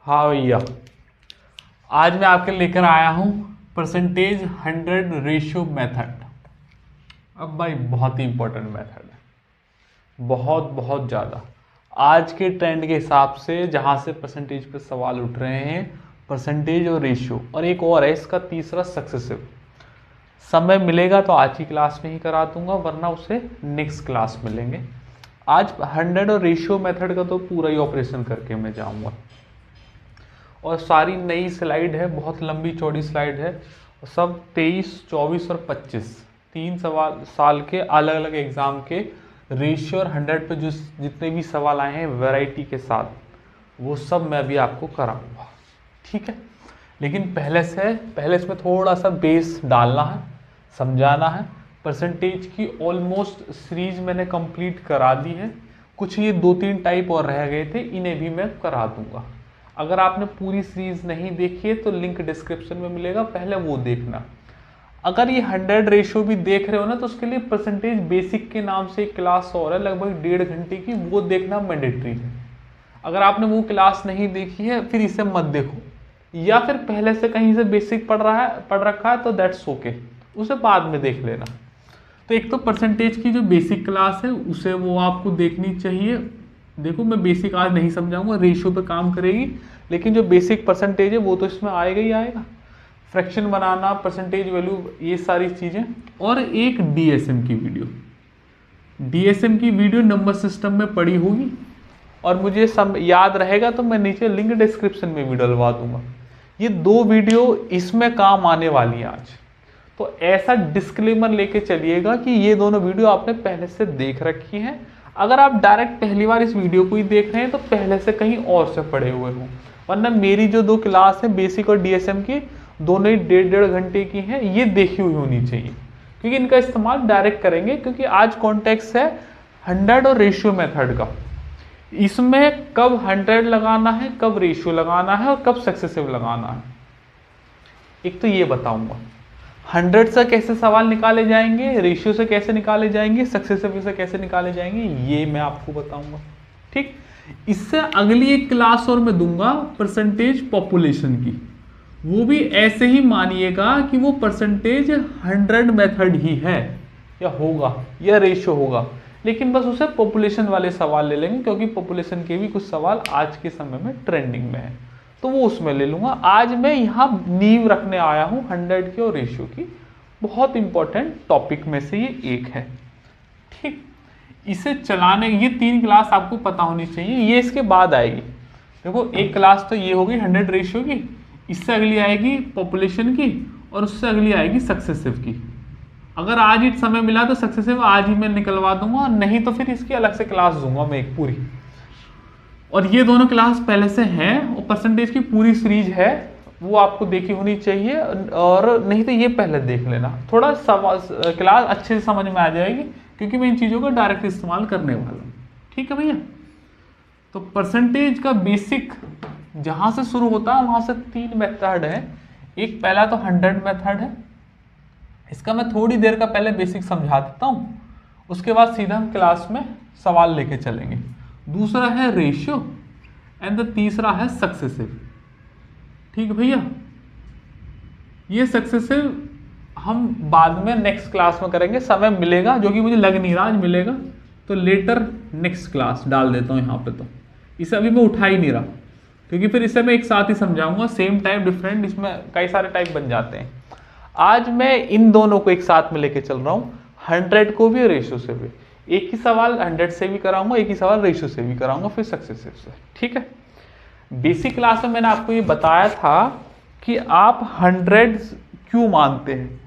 हाँ भैया, आज मैं आपके लेकर आया हूँ परसेंटेज 100 रेशियो मेथड। अब भाई बहुत ही इंपॉर्टेंट मेथड है, बहुत बहुत ज़्यादा। आज के ट्रेंड के हिसाब से जहाँ से परसेंटेज पे सवाल उठ रहे हैं, परसेंटेज और रेशियो, और एक और है इसका तीसरा सक्सेसिव। समय मिलेगा तो आज की क्लास में ही करा दूंगा, वरना उसे नेक्स्ट क्लास में लेंगे। आज 100 और रेशियो मेथड का तो पूरा ही ऑपरेशन करके मैं जाऊंगा, और सारी नई स्लाइड है, बहुत लंबी चौड़ी स्लाइड है। सब 23, 24 और 25 तीन साल के अलग अलग एग्जाम के रेशियो और 100 पे जो जितने भी सवाल आए हैं वैरायटी के साथ, वो सब मैं अभी आपको कराऊंगा, ठीक है। लेकिन पहले इसमें थोड़ा सा बेस डालना है, समझाना है। परसेंटेज की ऑलमोस्ट सीरीज मैंने कंप्लीट करा दी है, कुछ ये 2-3 टाइप और रह गए थे, इन्हें भी मैं करा दूंगा। अगर आपने पूरी सीरीज नहीं देखी है तो लिंक डिस्क्रिप्शन में मिलेगा, पहले वो देखना। अगर ये 100 रेशियो भी देख रहे हो ना, तो उसके लिए परसेंटेज बेसिक के नाम से एक क्लास और है लगभग 1.5 घंटे की, वो देखना मैंडेटरी है। अगर आपने वो क्लास नहीं देखी है फिर इसे मत देखो, या फिर पहले से कहीं से बेसिक पढ़ रखा है तो दैट्स ओके, उसे बाद में देख लेना। तो एक तो परसेंटेज की जो बेसिक क्लास है उसे वो आपको देखनी चाहिए। देखो, मैं बेसिक आज नहीं समझाऊंगा, रेशियो पे काम करेगी, लेकिन जो बेसिक परसेंटेज है वो तो इसमें आएगा ही आएगा। फ्रैक्शन बनाना, परसेंटेज वैल्यू, ये सारी चीज़ें। और एक डीएसएम की वीडियो, डीएसएम की वीडियो नंबर सिस्टम में पड़ी होगी, और मुझे याद रहेगा तो मैं नीचे लिंक डिस्क्रिप्शन में भी डलवा दूंगा। ये 2 वीडियो इसमें काम आने वाली है आज। तो ऐसा डिस्क्लेमर लेके चलिएगा कि ये दोनों वीडियो आपने पहले से देख रखी हैं। अगर आप डायरेक्ट पहली बार इस वीडियो को ही देख रहे हैं तो पहले से कहीं और से पढ़े हुए हों, वरना मेरी जो 2 क्लास है बेसिक और डीएसएम की, दोनों ही 1.5 घंटे की हैं, ये देखी हुई होनी चाहिए, क्योंकि इनका इस्तेमाल डायरेक्ट करेंगे। क्योंकि आज कॉन्टेक्स्ट है 100 और रेशियो मेथड का। इसमें कब 100 लगाना है, कब रेशियो लगाना है, और कब सक्सेसिव लगाना है, एक तो ये बताऊंगा। 100 से कैसे सवाल निकाले जाएंगे, रेशियो से कैसे निकाले जाएंगे, सक्सेसिव से कैसे निकाले जाएंगे, ये मैं आपको बताऊंगा, ठीक। इससे अगली एक क्लास और मैं दूंगा परसेंटेज पॉपुलेशन की। वो भी ऐसे ही मानिएगा कि वो परसेंटेज 100 मेथड ही है, या होगा या रेशियो होगा, लेकिन बस उसे पॉपुलेशन वाले सवाल ले लेंगे, क्योंकि पॉपुलेशन के भी कुछ सवाल आज के समय में ट्रेंडिंग में है, तो वो उसमें ले लूंगा। आज मैं यहाँ नींव रखने आया हूँ 100 की और रेशियो की, बहुत इंपॉर्टेंट टॉपिक में से ये एक है, ठीक। इसे चलाने, ये 3 क्लास आपको पता होनी चाहिए, ये इसके बाद आएगी। देखो, एक क्लास तो ये होगी 100 रेशियो की, इससे अगली आएगी पॉपुलेशन की, और उससे अगली आएगी सक्सेसिव की। अगर आज ही समय मिला तो सक्सेसिव आज ही मैं निकलवा दूंगा, नहीं तो फिर इसकी अलग से क्लास दूंगा मैं एक पूरी। और ये दोनों क्लास पहले से हैं, और परसेंटेज की पूरी सीरीज है, वो आपको देखी होनी चाहिए, और नहीं तो ये पहले देख लेना, थोड़ा क्लास अच्छे से समझ में आ जाएगी, क्योंकि मैं इन चीज़ों का डायरेक्ट इस्तेमाल करने वाला हूँ, ठीक है भैया। तो परसेंटेज का बेसिक जहाँ से शुरू होता है वहाँ से 3 मेथड है। एक पहला तो 100 मेथड है, इसका मैं थोड़ी देर का पहले बेसिक समझा देता हूँ, उसके बाद सीधा हम क्लास में सवाल लेके चलेंगे। दूसरा है रेशियो, एंड द तीसरा है सक्सेसिव, ठीक है भैया। ये सक्सेसिव हम बाद में नेक्स्ट क्लास में करेंगे, समय मिलेगा, जो कि मुझे लग नहीं रहा आज मिलेगा, तो लेटर नेक्स्ट क्लास डाल देता हूँ यहाँ पे। तो इसे अभी मैं उठा ही नहीं रहा, क्योंकि फिर इसे मैं एक साथ ही समझाऊंगा, सेम टाइम डिफरेंट, इसमें कई सारे टाइप बन जाते हैं। आज मैं इन दोनों को एक साथ में लेके चल रहा हूँ, 100 को भी और रेशियो से भी। एक ही सवाल 100 से भी कराऊंगा, एक ही सवाल रेशियो से भी कराऊंगा, फिर सक्सेसिव से, ठीक है। बेसिक क्लास में मैंने आपको ये बताया था कि आप 100 क्यों मानते हैं,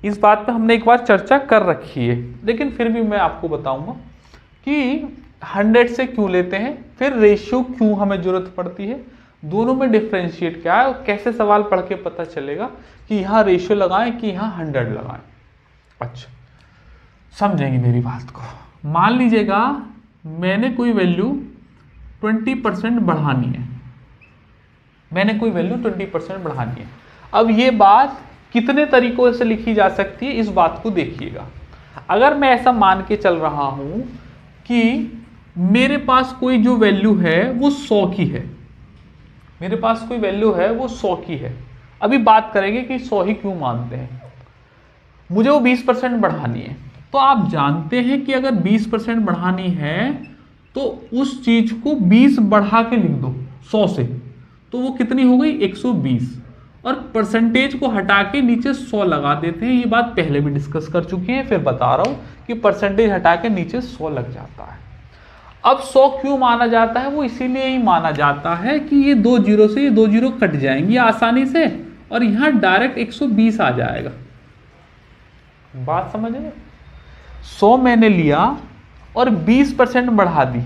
इस बात पे हमने एक बार चर्चा कर रखी है, लेकिन फिर भी मैं आपको बताऊंगा कि 100 से क्यों लेते हैं, फिर रेशियो क्यों हमें जरूरत पड़ती है, दोनों में डिफ्रेंशिएट क्या है, और कैसे सवाल पढ़ के पता चलेगा कि यहाँ रेशियो लगाएं कि यहाँ 100 लगाएं। अच्छा, समझेंगे मेरी बात को। मान लीजिएगा मैंने कोई वैल्यू 20% बढ़ानी है, मैंने कोई वैल्यू 20% बढ़ानी है। अब ये बात कितने तरीकों से लिखी जा सकती है, इस बात को देखिएगा। अगर मैं ऐसा मान के चल रहा हूं कि मेरे पास कोई जो वैल्यू है वो 100 की है, मेरे पास कोई वैल्यू है वो 100 की है। अभी बात करेंगे कि 100 ही क्यों मानते हैं। मुझे वो 20% बढ़ानी है, तो आप जानते हैं कि अगर 20% बढ़ानी है तो उस चीज को 20 बढ़ा के लिख दो 100 से, तो वो कितनी हो गई 120, और परसेंटेज को हटा के नीचे 100 लगा देते हैं। ये बात पहले भी डिस्कस कर चुके हैं, फिर बता रहा हूं कि परसेंटेज हटा के नीचे 100 लग जाता है। अब 100 क्यों माना जाता है, वो इसीलिए ही माना जाता है कि ये 2 जीरो से ये 2 जीरो कट जाएंगी आसानी से, और यहां डायरेक्ट 120 आ जाएगा। बात समझ गए? 100 मैंने लिया और 20% बढ़ा दी,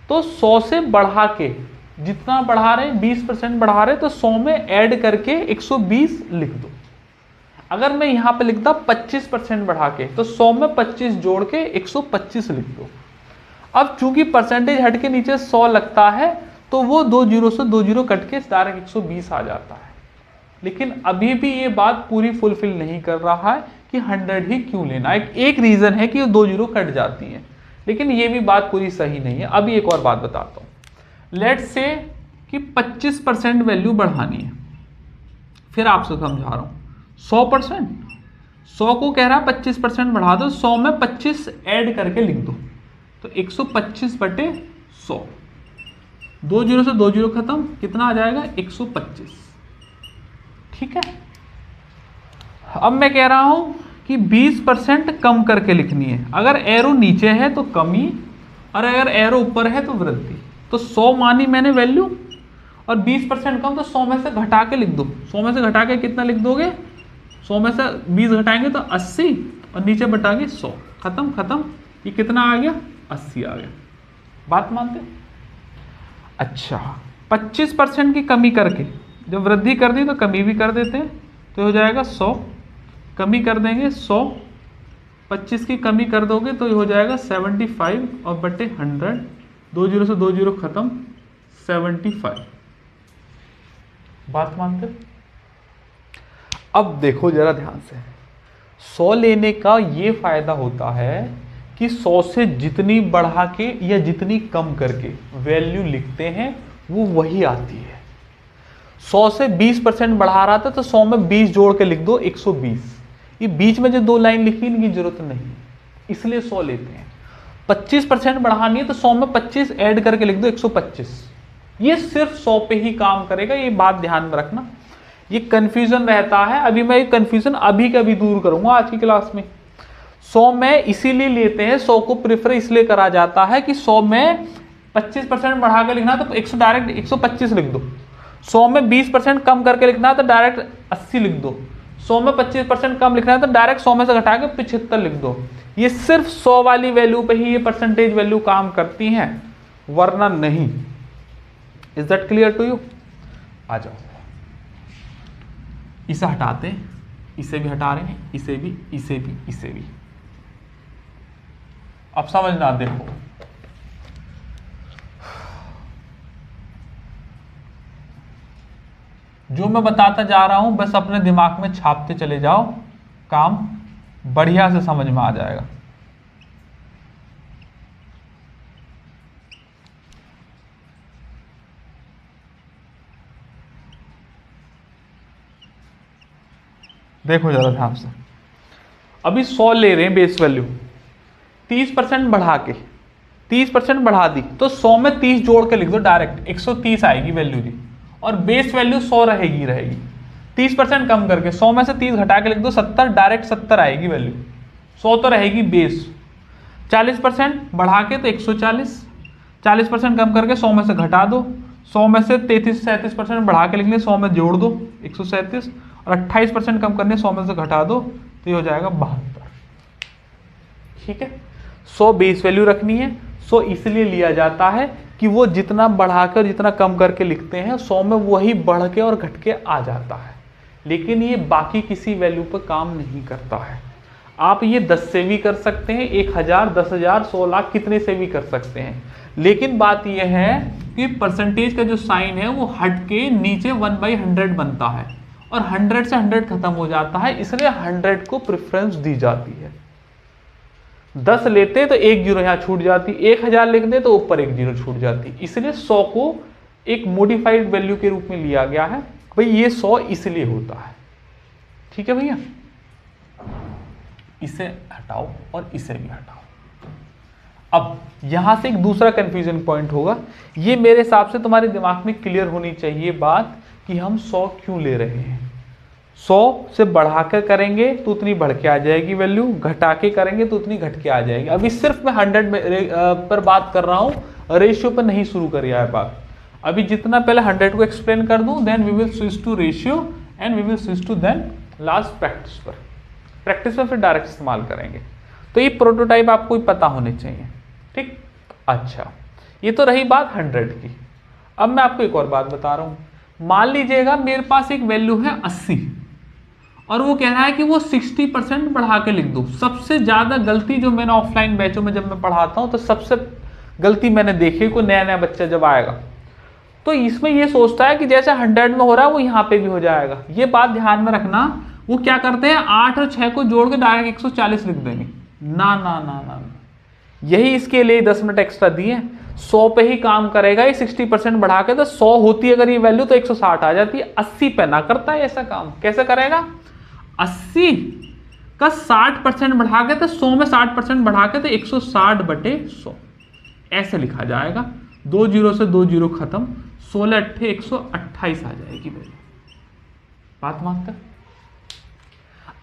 तो 100 से बढ़ा के जितना बढ़ा रहे हैं 20% बढ़ा रहे, तो 100 में ऐड करके 120 लिख दो। अगर मैं यहां पे लिखता 25% बढ़ा के, तो 100 में 25 जोड़ के 125 लिख दो। अब चूंकि परसेंटेज हट के नीचे 100 लगता है, तो वो 2 जीरो से 2 जीरो कट के डायरेक्ट 120 आ जाता है। लेकिन अभी भी ये बात पूरी फुलफिल नहीं कर रहा है कि 100 ही क्यों लेना। एक रीजन है कि 2 जीरो कट जाती हैं, लेकिन ये भी बात पूरी सही नहीं है। अभी एक और बात बताता हूं। लेट्स से कि 25% वैल्यू बढ़ानी है, फिर आपसे समझा रहा हूं। 100%, 100 को कह रहा 25% बढ़ा दो, 100 में 25 ऐड करके लिख दो, तो 125/100। 2 जीरो से 2 जीरो खत्म, कितना आ जाएगा 125। ठीक है। अब मैं कह रहा हूं कि 20% कम करके लिखनी है। अगर एरो नीचे है तो कमी, और अगर एरो ऊपर है तो वृद्धि। तो 100 मानी मैंने वैल्यू, और 20% कम, तो 100 में से घटा के लिख दो। 100 में से घटा के कितना लिख दोगे, 100 में से 20 घटाएंगे तो 80, और नीचे बटाएंगे 100। खत्म खत्म। ये कितना आ गया 80 आ गया। बात मानते? अच्छा, 25% की कमी करके जब वृद्धि कर दी तो कमी भी कर देते हैं, तो हो जाएगा 100। कमी कर देंगे 100, 25 की कमी कर दोगे तो ये हो जाएगा 75 और बटे 100। 2 जीरो से 2 जीरो खत्म, 75। बात मानते? अब देखो जरा ध्यान से, 100 लेने का ये फायदा होता है कि 100 से जितनी बढ़ा के या जितनी कम करके वैल्यू लिखते हैं वो वही आती है। 100 से 20% बढ़ा रहा था तो 100 में 20 जोड़ के लिख दो 120। ये बीच में जो 2 लाइन लिखी इनकी जरूरत नहीं, इसलिए 100 लेते हैं। 25% बढ़ानी है तो 100 में 25 ऐड करके लिख दो 125। ये सिर्फ 100 पे ही काम करेगा, ये बात ध्यान में रखना। ये कंफ्यूजन रहता है, अभी मैं ये कंफ्यूजन अभी का भी दूर करूंगा आज की क्लास में। 100 में इसीलिए लेते हैं, 100 को प्रेफर इसलिए करा जाता है कि 100 में 25% बढ़ा के लिखना तो 100 डायरेक्ट 125 लिख दो। 100 में 20% कम करके लिखना है तो डायरेक्ट 80 लिख दो। 100 में 25% कम लिखना है तो डायरेक्ट 100 में से घटा के 75 लिख दो। ये सिर्फ 100 वाली वैल्यू पे ही ये परसेंटेज वैल्यू काम करती हैं, वरना नहीं। Is that clear to you? आ जाओ, इसे हटाते हैं, इसे भी हटा रहे हैं, इसे भी, इसे भी, इसे भी। अब समझना, देखो जो मैं बताता जा रहा हूं बस अपने दिमाग में छापते चले जाओ, काम बढ़िया से समझ में आ जाएगा। देखो जरा ध्यान से, अभी 100 ले रहे हैं बेस वैल्यू, 30% बढ़ा के 30% बढ़ा दी तो 100 में 30 जोड़ के लिख दो, डायरेक्ट 130 आएगी वैल्यू जी, और बेस वैल्यू 100 रहेगी। 30% कम करके 100 में से 30 घटा के लिख दो 70, डायरेक्ट 70 आएगी वैल्यू। 100 तो रहेगी बेस। 40% बढ़ा के तो 140, 40% कम करके 100 में से घटा दो, 100 में से 33-37% बढ़ा के लिख लें, 100 में जोड़ दो 137, और 28% कम करने 100 में से घटा दो तो ये हो जाएगा 72। ठीक है, 100 बेस वैल्यू रखनी है। 100 इसलिए लिया जाता है कि वो जितना बढ़ाकर जितना कम करके लिखते हैं 100 में वही बढ़ के और घट के आ जाता है, लेकिन ये बाकी किसी वैल्यू पर काम नहीं करता है। आप ये 10 से भी कर सकते हैं, 1000, 10,000, 100 लाख, कितने से भी कर सकते हैं, लेकिन बात यह है कि परसेंटेज का जो साइन है वो हट के नीचे 1/100 बनता है, और 100 से 100 खत्म हो जाता है, इसलिए 100 को प्रेफरेंस दी जाती है। 10 लेते तो 1 जीरो यहाँ छूट जाती, 1000 लिखते तो ऊपर 1 जीरो छूट जाती, इसलिए 100 को एक मॉडिफाइड वैल्यू के रूप में लिया गया है। भाई ये 100 इसलिए होता है, ठीक है भैया। इसे हटाओ और इसे भी हटाओ। अब यहां से एक दूसरा कंफ्यूजन पॉइंट होगा, ये मेरे हिसाब से तुम्हारे दिमाग में क्लियर होनी चाहिए बात कि हम 100 क्यों ले रहे हैं। 100 से बढ़ाकर करेंगे तो उतनी बढ़ के आ जाएगी वैल्यू, घटा के करेंगे तो उतनी घट के आ जाएगी। अभी सिर्फ मैं 100 पर बात कर रहा हूं, रेशियो पर नहीं शुरू करी है बात। अभी जितना पहले 100 को एक्सप्लेन कर दूं, then we will switch to ratio and we will switch to then last practice पर। प्रैक्टिस में फिर डायरेक्ट इस्तेमाल करेंगे। तो ये प्रोटोटाइप आपको पता होने चाहिए, ठीक। अच्छा, ये तो रही बात 100 की। अब मैं आपको एक और बात बता रहा हूं। मान लीजिएगा मेरे पास एक वैल्यू है 80 और वो कह रहा है कि वो 60% बढ़ा के लिख दो। सबसे ज्यादा गलती जो मैंने ऑफलाइन बैचों में जब मैं पढ़ाता हूं तो सबसे गलती मैंने देखी, कोई नया नया बच्चा जब आएगा तो इसमें ये सोचता है कि जैसे 100 में हो रहा है वो यहाँ पे भी हो जाएगा। ये बात ध्यान में रखना। वो क्या करते हैं, 8 और 6 को जोड़ के डायरेक्ट 140 लिख देंगे। ना ना ना ना, ना। यही इसके लिए 10 मिनट एक्स्ट्रा दिए। 100 पे ही काम करेगा ये 60% बढ़ा के। तो 100 होती है अगर ये वैल्यू तो 160 आ जाती है। 80 पे ना करता है ऐसा काम। कैसे करेगा, 80 का 60% बढ़ा के, तो 100 में 60% बढ़ा के तो 160/100 ऐसे लिखा जाएगा। 2 जीरो से 2 जीरो खत्म, 16 अट्ठे 128 आ जाएगी वैल्यू। बात मानते।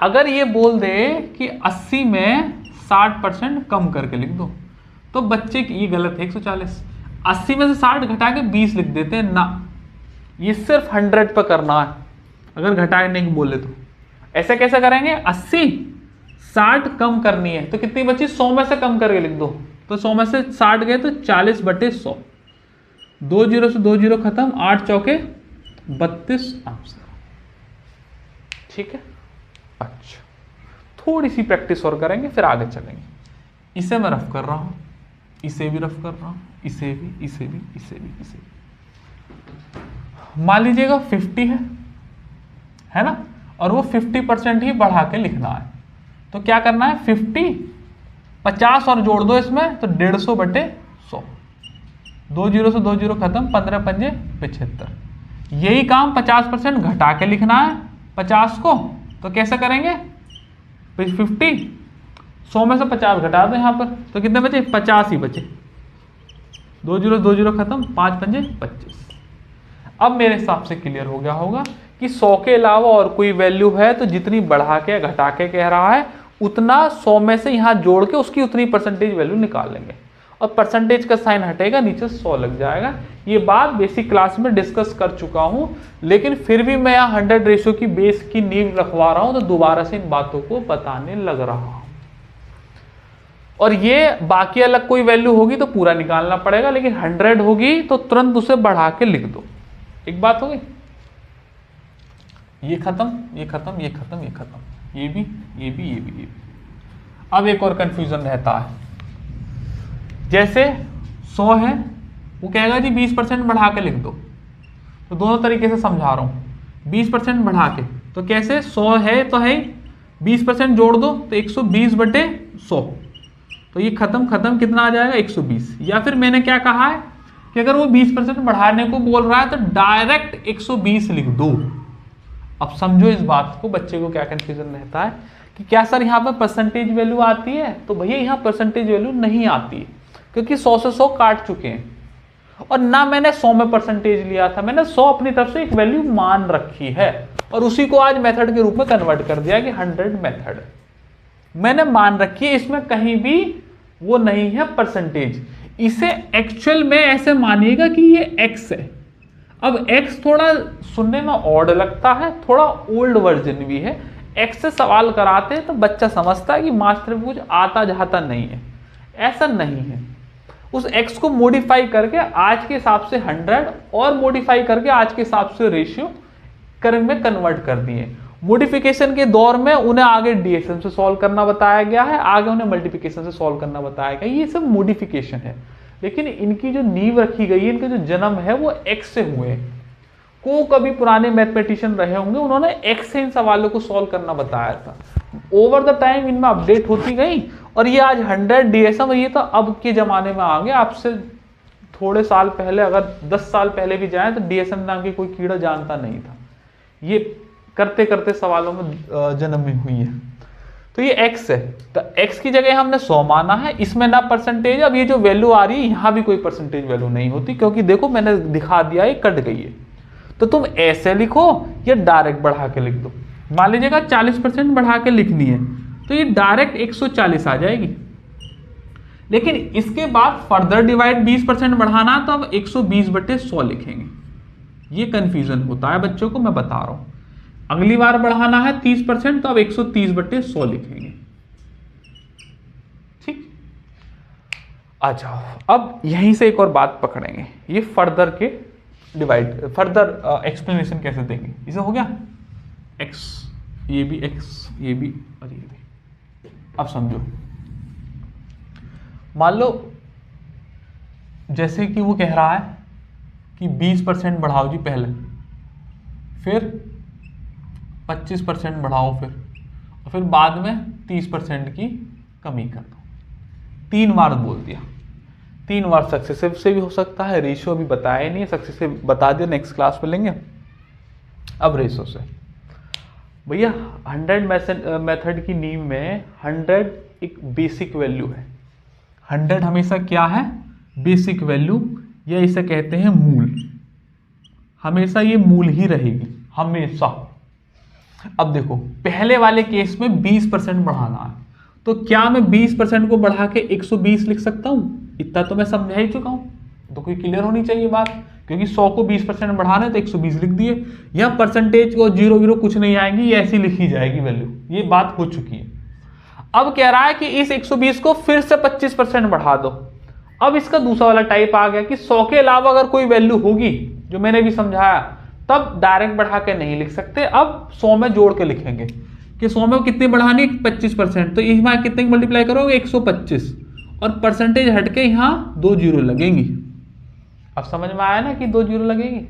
अगर ये बोल दे कि 80 में 60% कम करके लिख दो तो बच्चे की ये गलत है। 140 80 में से 60 घटा के 20 लिख देते हैं ना। ये सिर्फ 100 पर करना है अगर घटाने की बोले तो। ऐसे कैसे करेंगे, 80 60 कम करनी है तो कितनी बची, 100 में से कम करके लिख दो। तो 100 में से 60 गए तो 40/100। 2 जीरो से 2 जीरो खत्म, 8 चौके 32 आंसर, ठीक है। अच्छा, थोड़ी सी प्रैक्टिस और करेंगे फिर आगे चलेंगे। इसे मैं रफ कर रहा हूं, इसे भी रफ कर रहा हूं, इसे भी, इसे भी, इसे भी, इसे भी। मान लीजिएगा 50 है ना, और वो 50% ही बढ़ा के लिखना है। तो क्या करना है, 50 और जोड़ दो इसमें तो 150/100। 2 जीरो से 2 जीरो खत्म, 15 पंजे 75। यही काम 50% घटा के लिखना है 50 को। तो कैसे करेंगे, 50 100 में से 50 घटा दो यहाँ पर तो कितने बचे, 50 ही बचे। 2 जीरो 2 जीरो खत्म, 5 पंजे 25। अब मेरे हिसाब से क्लियर हो गया होगा कि 100 के अलावा और कोई वैल्यू है तो जितनी बढ़ा के घटा के कह रहा है उतना 100 में से यहाँ जोड़ के उसकी उतनी परसेंटेज वैल्यू निकाल लेंगे और परसेंटेज का साइन हटेगा, नीचे 100 लग जाएगा। ये बात बेसिक क्लास में डिस्कस कर चुका हूं, लेकिन फिर भी मैं यहाँ 100 रेशियो की बेस की नींव रखवा रहा हूं तो दोबारा से इन बातों को बताने लग रहा हूं। और ये बाकी अलग कोई वैल्यू होगी तो पूरा निकालना पड़ेगा, लेकिन 100 होगी तो तुरंत उसे बढ़ा के लिख दो। एक बात हो गई, ये खत्म, ये खत्म, ये खत्म, ये खत्म, ये भी, ये भी, ये भी, ये भी। अब एक और कंफ्यूजन रहता है, जैसे 100 है, वो कहेगा जी 20% बढ़ा के लिख दो। तो दोनों तरीके से समझा रहा हूं। 20% बढ़ा के तो कैसे, 100 है तो है, 20% जोड़ दो तो 120/100। तो ये खत्म खत्म कितना आ जाएगा, 120। या फिर मैंने क्या कहा है कि अगर वो 20% बढ़ाने को बोल रहा है तो डायरेक्ट 120 लिख दो। अब समझो इस बात को, बच्चे को क्या कंफ्यूजन रहता है कि क्या सर यहाँ पर परसेंटेज वैल्यू आती है, तो भैया यहाँ परसेंटेज वैल्यू नहीं आती है क्योंकि 100 से 100 काट चुके हैं और ना मैंने 100 में परसेंटेज लिया था, मैंने 100 अपनी तरफ से एक वैल्यू मान रखी है और उसी को आज मेथड के रूप में कन्वर्ट कर दिया कि 100 मेथड मैंने मान रखी है। इसमें कहीं भी वो नहीं है परसेंटेज। इसे एक्चुअल में ऐसे मानिएगा कि ये x है। अब x थोड़ा सुनने में ऑड लगता है, थोड़ा ओल्ड वर्जन भी है। x से सवाल कराते हैं तो बच्चा समझता है कि मास्टर कुछ आता जाता नहीं है, ऐसा नहीं है। उस x को मॉडिफाई करके आज के हिसाब से 100 और मॉडिफाई करके आज के हिसाब से रेशियो में कन्वर्ट कर दिए। मॉडिफिकेशन के दौर में उन्हें आगे डीएसएम से सॉल्व करना बताया गया है, आगे उन्हें मल्टीप्लिकेशन से सॉल्व करना बताया गया। ये सब मॉडिफिकेशन है, लेकिन इनकी जो नींव रखी गई है, इनके जो जन्म है वो x से हुए। को कभी पुराने मैथमेटिशियन रहे होंगे, उन्होंने x से इन सवालों को सॉल्व करना बताया था। ओवर द टाइम इनमें अपडेट होती गई और ये आज 100 डीएसएम, ये तो अब के जमाने में आ गए। आपसे थोड़े साल पहले, अगर 10 साल पहले भी जाए तो डीएसएम नाम की कोई कीड़ा जानता नहीं था। ये करते करते सवालों में जन्म हुई है। तो ये x है, तो x की जगह हमने 100 माना है, इसमें ना परसेंटेज। अब ये जो वैल्यू आ रही है यहाँ भी कोई परसेंटेज वैल्यू नहीं होती, क्योंकि देखो मैंने दिखा दिया है कट गई है। तो तुम ऐसे लिखो या डायरेक्ट बढ़ा के लिख दो। मान लीजिएगा 40% बढ़ा के लिखनी है तो ये डायरेक्ट 140 आ जाएगी। लेकिन इसके बाद फर्दर डिवाइड 20% बढ़ाना, तो अब 120/100 लिखेंगे। ये कंफ्यूजन होता है बच्चों को, मैं बता रहा हूं। अगली बार बढ़ाना है 30%, तो अब 130/100 लिखेंगे। ठीक, आ जाओ। अब यहीं से एक और बात पकड़ेंगे, ये फर्दर के डिवाइड, फर्दर एक्सप्लेनेशन कैसे देंगे। इसे हो गया x, ये भी x, ये भी और ये भी। अब समझो, मान लो जैसे कि वो कह रहा है कि 20% बढ़ाओ जी पहले, फिर 25% बढ़ाओ, और फिर बाद में 30% की कमी कर दो। 3 बार बोल दिया। 3 बार सक्सेसिव से भी हो सकता है, रेशियो अभी बताया नहीं है, सक्सेसिव बता दिया, नेक्स्ट क्लास में लेंगे। अब रेशियो से भैया 100 मेथड की नींव में 100 एक बेसिक वैल्यू है। 100 हमेशा क्या है, बेसिक वैल्यू, या इसे कहते हैं मूल। हमेशा ये मूल ही रहेगी, हमेशा। अब देखो पहले वाले केस में 20% बढ़ाना है, तो क्या मैं 20% को बढ़ा के 120 लिख सकता हूं? इतना तो मैं समझा ही चुका हूं, तो कोई क्लियर होनी चाहिए बात। क्योंकि 100 को 20% बढ़ाना है तो 120 लिख दिए। या परसेंटेज को 0 कुछ नहीं आएंगी, ऐसी लिखी जाएगी वैल्यू, ये बात हो चुकी है। अब कह रहा है कि इस 120 को फिर से 25% बढ़ा दो। अब इसका दूसरा वाला टाइप आ गया कि 100 के अलावा अगर कोई वैल्यू होगी, जो मैंने भी समझाया, तब डायरेक्ट बढ़ा के नहीं लिख सकते। अब 100 में जोड़ के लिखेंगे कि 100 में कितनी बढ़ानी, 25%। तो इसमें कितने की मल्टीप्लाई करोगे, 125, और परसेंटेज हटके यहाँ 2 जीरो लगेंगी। अब समझ में आया ना कि 2 जीरो लगेगी।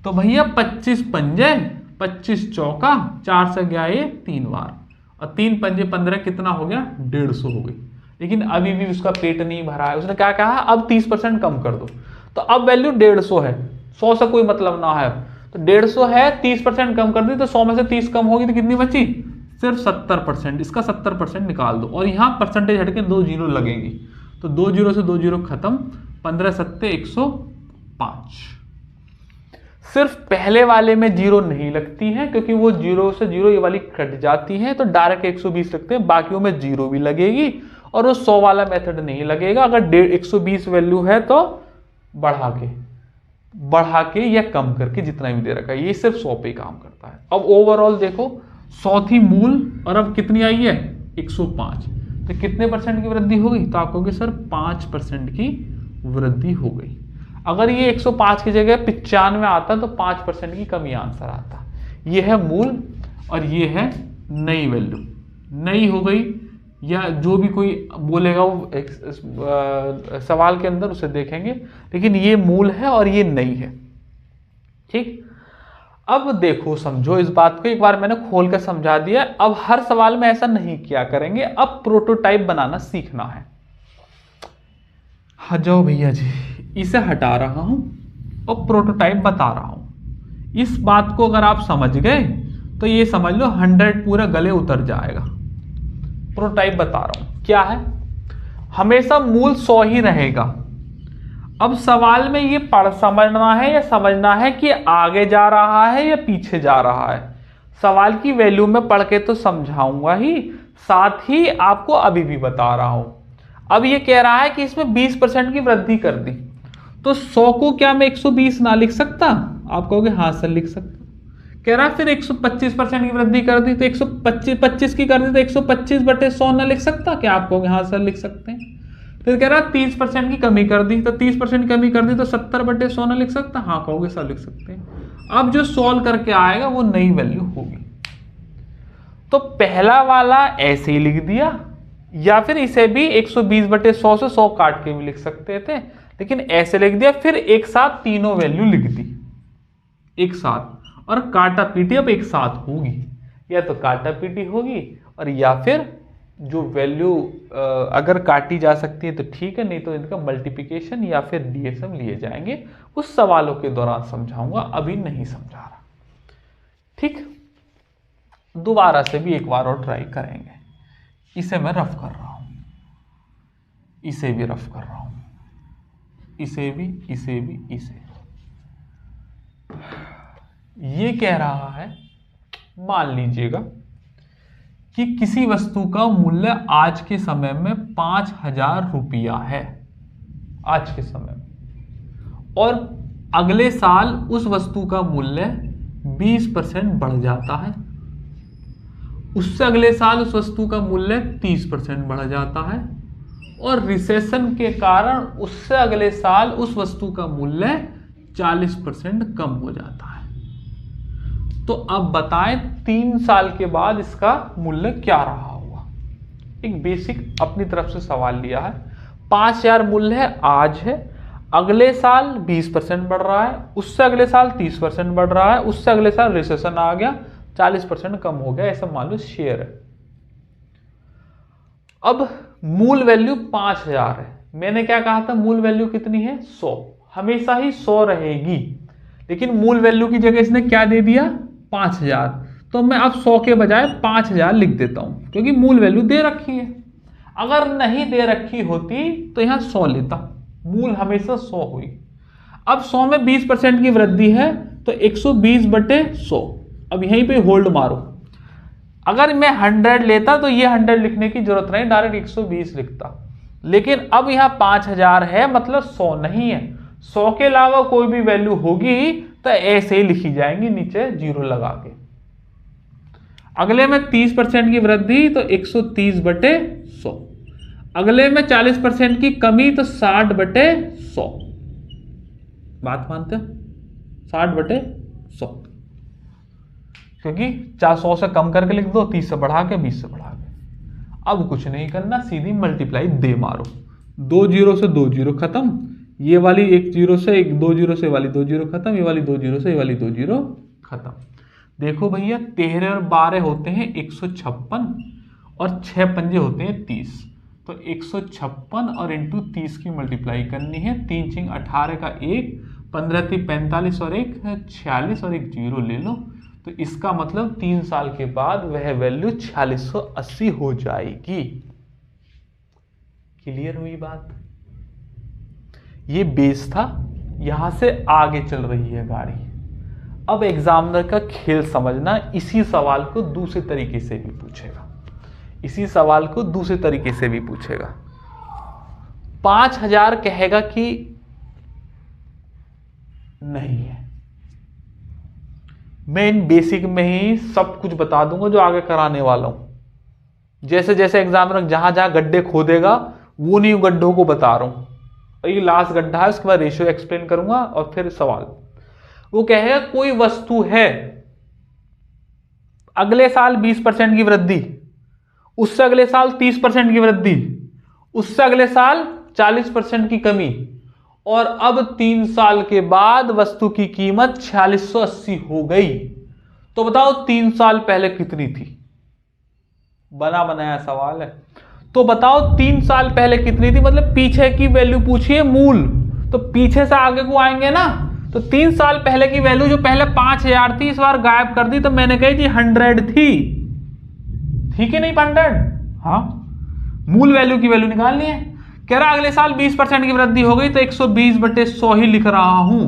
तो भैया 25 पंजे, 25 चौका, 4 से गया ये 3 बार, और 3 पंजे 15, कितना हो गया, 150 हो गई। लेकिन अभी भी उसका पेट नहीं भरा है। उसने क्या कहा, अब 30% कम कर दो। तो अब वैल्यू 150 है, 100 से कोई मतलब ना है। तो 150 है, 30% कम कर दी, तो 100 में से 30 कम होगी तो कितनी बची, सिर्फ 70%। इसका 70% निकाल दो, और यहाँ परसेंटेज हटके 2 जीरो लगेंगी। तो 2 जीरो से 2 जीरो खत्म, 15 सत्ते 105। सिर्फ पहले वाले में जीरो नहीं लगती है, क्योंकि वो 0 से 0 ये वाली कट जाती है, तो डायरेक्ट 120 लगते हैं। बाकियों में जीरो भी लगेगी, और वो 100 वाला मेथड नहीं लगेगा। अगर 120 वैल्यू है तो बढ़ा के या कम करके जितना भी दे रखा है, ये सिर्फ 100 पे काम करता है। अब ओवरऑल देखो, 100 थी मूल, और अब कितनी आई है, 105। तो कितने परसेंट की वृद्धि हो गई, तो आप कहोगे सर 5% की वृद्धि हो गई। अगर ये 105 की जगह 95 आता तो 5% की कमी आंसर आता। ये है मूल, और ये है नई वैल्यू। नई हो गई, या जो भी कोई बोलेगा वो सवाल के अंदर उसे देखेंगे, लेकिन ये मूल है और ये नई है। ठीक, अब देखो समझो इस बात को, एक बार मैंने खोल कर समझा दिया। अब हर सवाल में ऐसा नहीं किया करेंगे, अब प्रोटोटाइप बनाना सीखना है। हाँ जाओ भैया जी, इसे हटा रहा हूं और प्रोटोटाइप बता रहा हूं। इस बात को अगर आप समझ गए तो ये समझ लो 100 पूरा गले उतर जाएगा। प्रोटोटाइप बता रहा हूं क्या है, हमेशा मूल 100 ही रहेगा। अब सवाल में ये पढ़ समझना है या समझना है कि आगे जा रहा है या पीछे जा रहा है। सवाल की वैल्यू में पढ़ के तो समझाऊंगा ही, साथ ही आपको अभी भी बता रहा हूं। अब ये कह रहा है कि इसमें 20% की वृद्धि कर दी, तो 100 को क्या मैं 120 ना लिख सकता? आप कहोगे हाँ सर लिख सकता। कह रहा है फिर 125% की वृद्धि कर दी, तो 125 की कर दी तो 125/100 ना लिख सकता क्या? आप कहोगे हाँ सर लिख सकते हैं। फिर कह रहा है 30% की कमी कर दी, तो 30% की कमी कर दी तो 70/100 ना लिख सकता? हाँ कहोगे सर लिख सकते हैं। अब जो सॉल्व करके आएगा वो नई वैल्यू होगी। तो पहला वाला ऐसे ही लिख दिया, या फिर इसे भी 120/100 से 100 काट के भी लिख सकते थे, लेकिन ऐसे लिख दिया। फिर एक साथ तीनों वैल्यू लिख दी एक साथ, और काटा पीटी अब एक साथ होगी, या तो काटा पीटी होगी और या फिर जो वैल्यू अगर काटी जा सकती है तो ठीक है, नहीं तो इनका मल्टीप्लिकेशन या फिर डीएसएम लिए जाएंगे। उस सवालों के दौरान समझाऊंगा, अभी नहीं समझा रहा। ठीक, दोबारा से भी एक बार और ट्राई करेंगे। इसे मैं रफ कर रहा हूं, इसे भी रफ कर रहा हूं, इसे भी, इसे भी, इसे। ये कह रहा है, मान लीजिएगा कि किसी वस्तु का मूल्य आज के समय में 5,000 रुपया है, आज के समय में, और अगले साल उस वस्तु का मूल्य 20% बढ़ जाता है, उससे अगले साल उस वस्तु का मूल्य 30% बढ़ जाता है, और रिसेशन के कारण उससे अगले साल उस वस्तु का मूल्य 40% कम हो जाता है। तो अब बताएं 3 साल के बाद इसका मूल्य क्या रहा होगा। एक बेसिक अपनी तरफ से सवाल लिया है। 5,000 मूल्य है, आज है, अगले साल 20% बढ़ रहा है, उससे अगले साल 30% बढ़ रहा है, उससे अगले साल रिसेशन आ गया, 40% कम हो गया, ऐसा मान लो शेयर है। अब मूल वैल्यू 5,000 है। मैंने क्या कहा था, मूल वैल्यू कितनी है, 100, हमेशा ही 100 रहेगी, लेकिन मूल वैल्यू की जगह इसने क्या दे दिया, 5,000। तो मैं अब 100 के बजाय 5,000 लिख देता हूं, क्योंकि मूल वैल्यू दे रखी है। अगर नहीं दे रखी होती तो यहां 100 लेता, मूल हमेशा 100 हुई। अब 100 में 20% की वृद्धि है तो 120/100। अब यहीं पे होल्ड मारो। अगर मैं 100 लेता तो ये 100 लिखने की जरूरत नहीं, डायरेक्ट 120 लिखता, लेकिन अब यहां 5,000 है, मतलब 100 नहीं है। 100 के अलावा कोई भी वैल्यू होगी तो ऐसे ही लिखी जाएंगी, नीचे 0 लगा के। अगले में 30% की वृद्धि तो 130/100, अगले में 40% की कमी तो 60/100। बात मानते हैं, 60/100, क्योंकि 100 से कम करके लिख दो, 30 से बढ़ा के, 20 से बढ़ा के। अब कुछ नहीं करना, सीधी मल्टीप्लाई दे मारो। 2 0 से 2 0 खत्म, ये वाली 1 0 से 2 0 से वाली 2 0 खत्म, ये वाली 2 0 से ये वाली 2 0 खत्म। देखो भैया, 13 और 12 होते हैं 156, और 6 पंजे होते हैं 30। तो 156 और इंटू 30 की मल्टीप्लाई करनी है। 3 6 18 का 1, 15 3 45 और 1 46 और 1 0 ले लो। तो इसका मतलब 3 साल के बाद वह वैल्यू 4680 हो जाएगी। क्लियर हुई बात? ये बेस था, यहां से आगे चल रही है गाड़ी। अब एग्जामिनर का खेल समझना, इसी सवाल को दूसरे तरीके से भी पूछेगा, इसी सवाल को दूसरे तरीके से भी पूछेगा। 5,000 कहेगा कि नहीं है। मैं इन बेसिक में ही सब कुछ बता दूंगा जो आगे कराने वाला हूं। जैसे जैसे एग्जामिनर जहां जहां गड्ढे खोदेगा, वो नहीं गड्ढों को बता रहा हूं। ये लास्ट गड्ढा है, उसके बाद रेशियो एक्सप्लेन करूंगा और फिर सवाल। वो कहेगा कोई वस्तु है, अगले साल 20% की वृद्धि, उससे अगले साल 30% की वृद्धि, उससे अगले साल 40% की कमी, और अब 3 साल के बाद वस्तु की कीमत 4680 हो गई। तो बताओ 3 साल पहले कितनी थी? बना बनाया सवाल है। तो बताओ 3 साल पहले कितनी थी, मतलब पीछे की वैल्यू पूछिए, मूल। तो पीछे से आगे को आएंगे ना, तो 3 साल पहले की वैल्यू जो पहले 5,000 थी, इस बार गायब कर दी। तो मैंने कही जी 100 थी, ठीक है नहीं 100? हाँ, मूल वैल्यू की वैल्यू निकालनी है। कह रहा अगले साल 20% की वृद्धि हो गई, तो 120/100 ही लिख रहा हूं।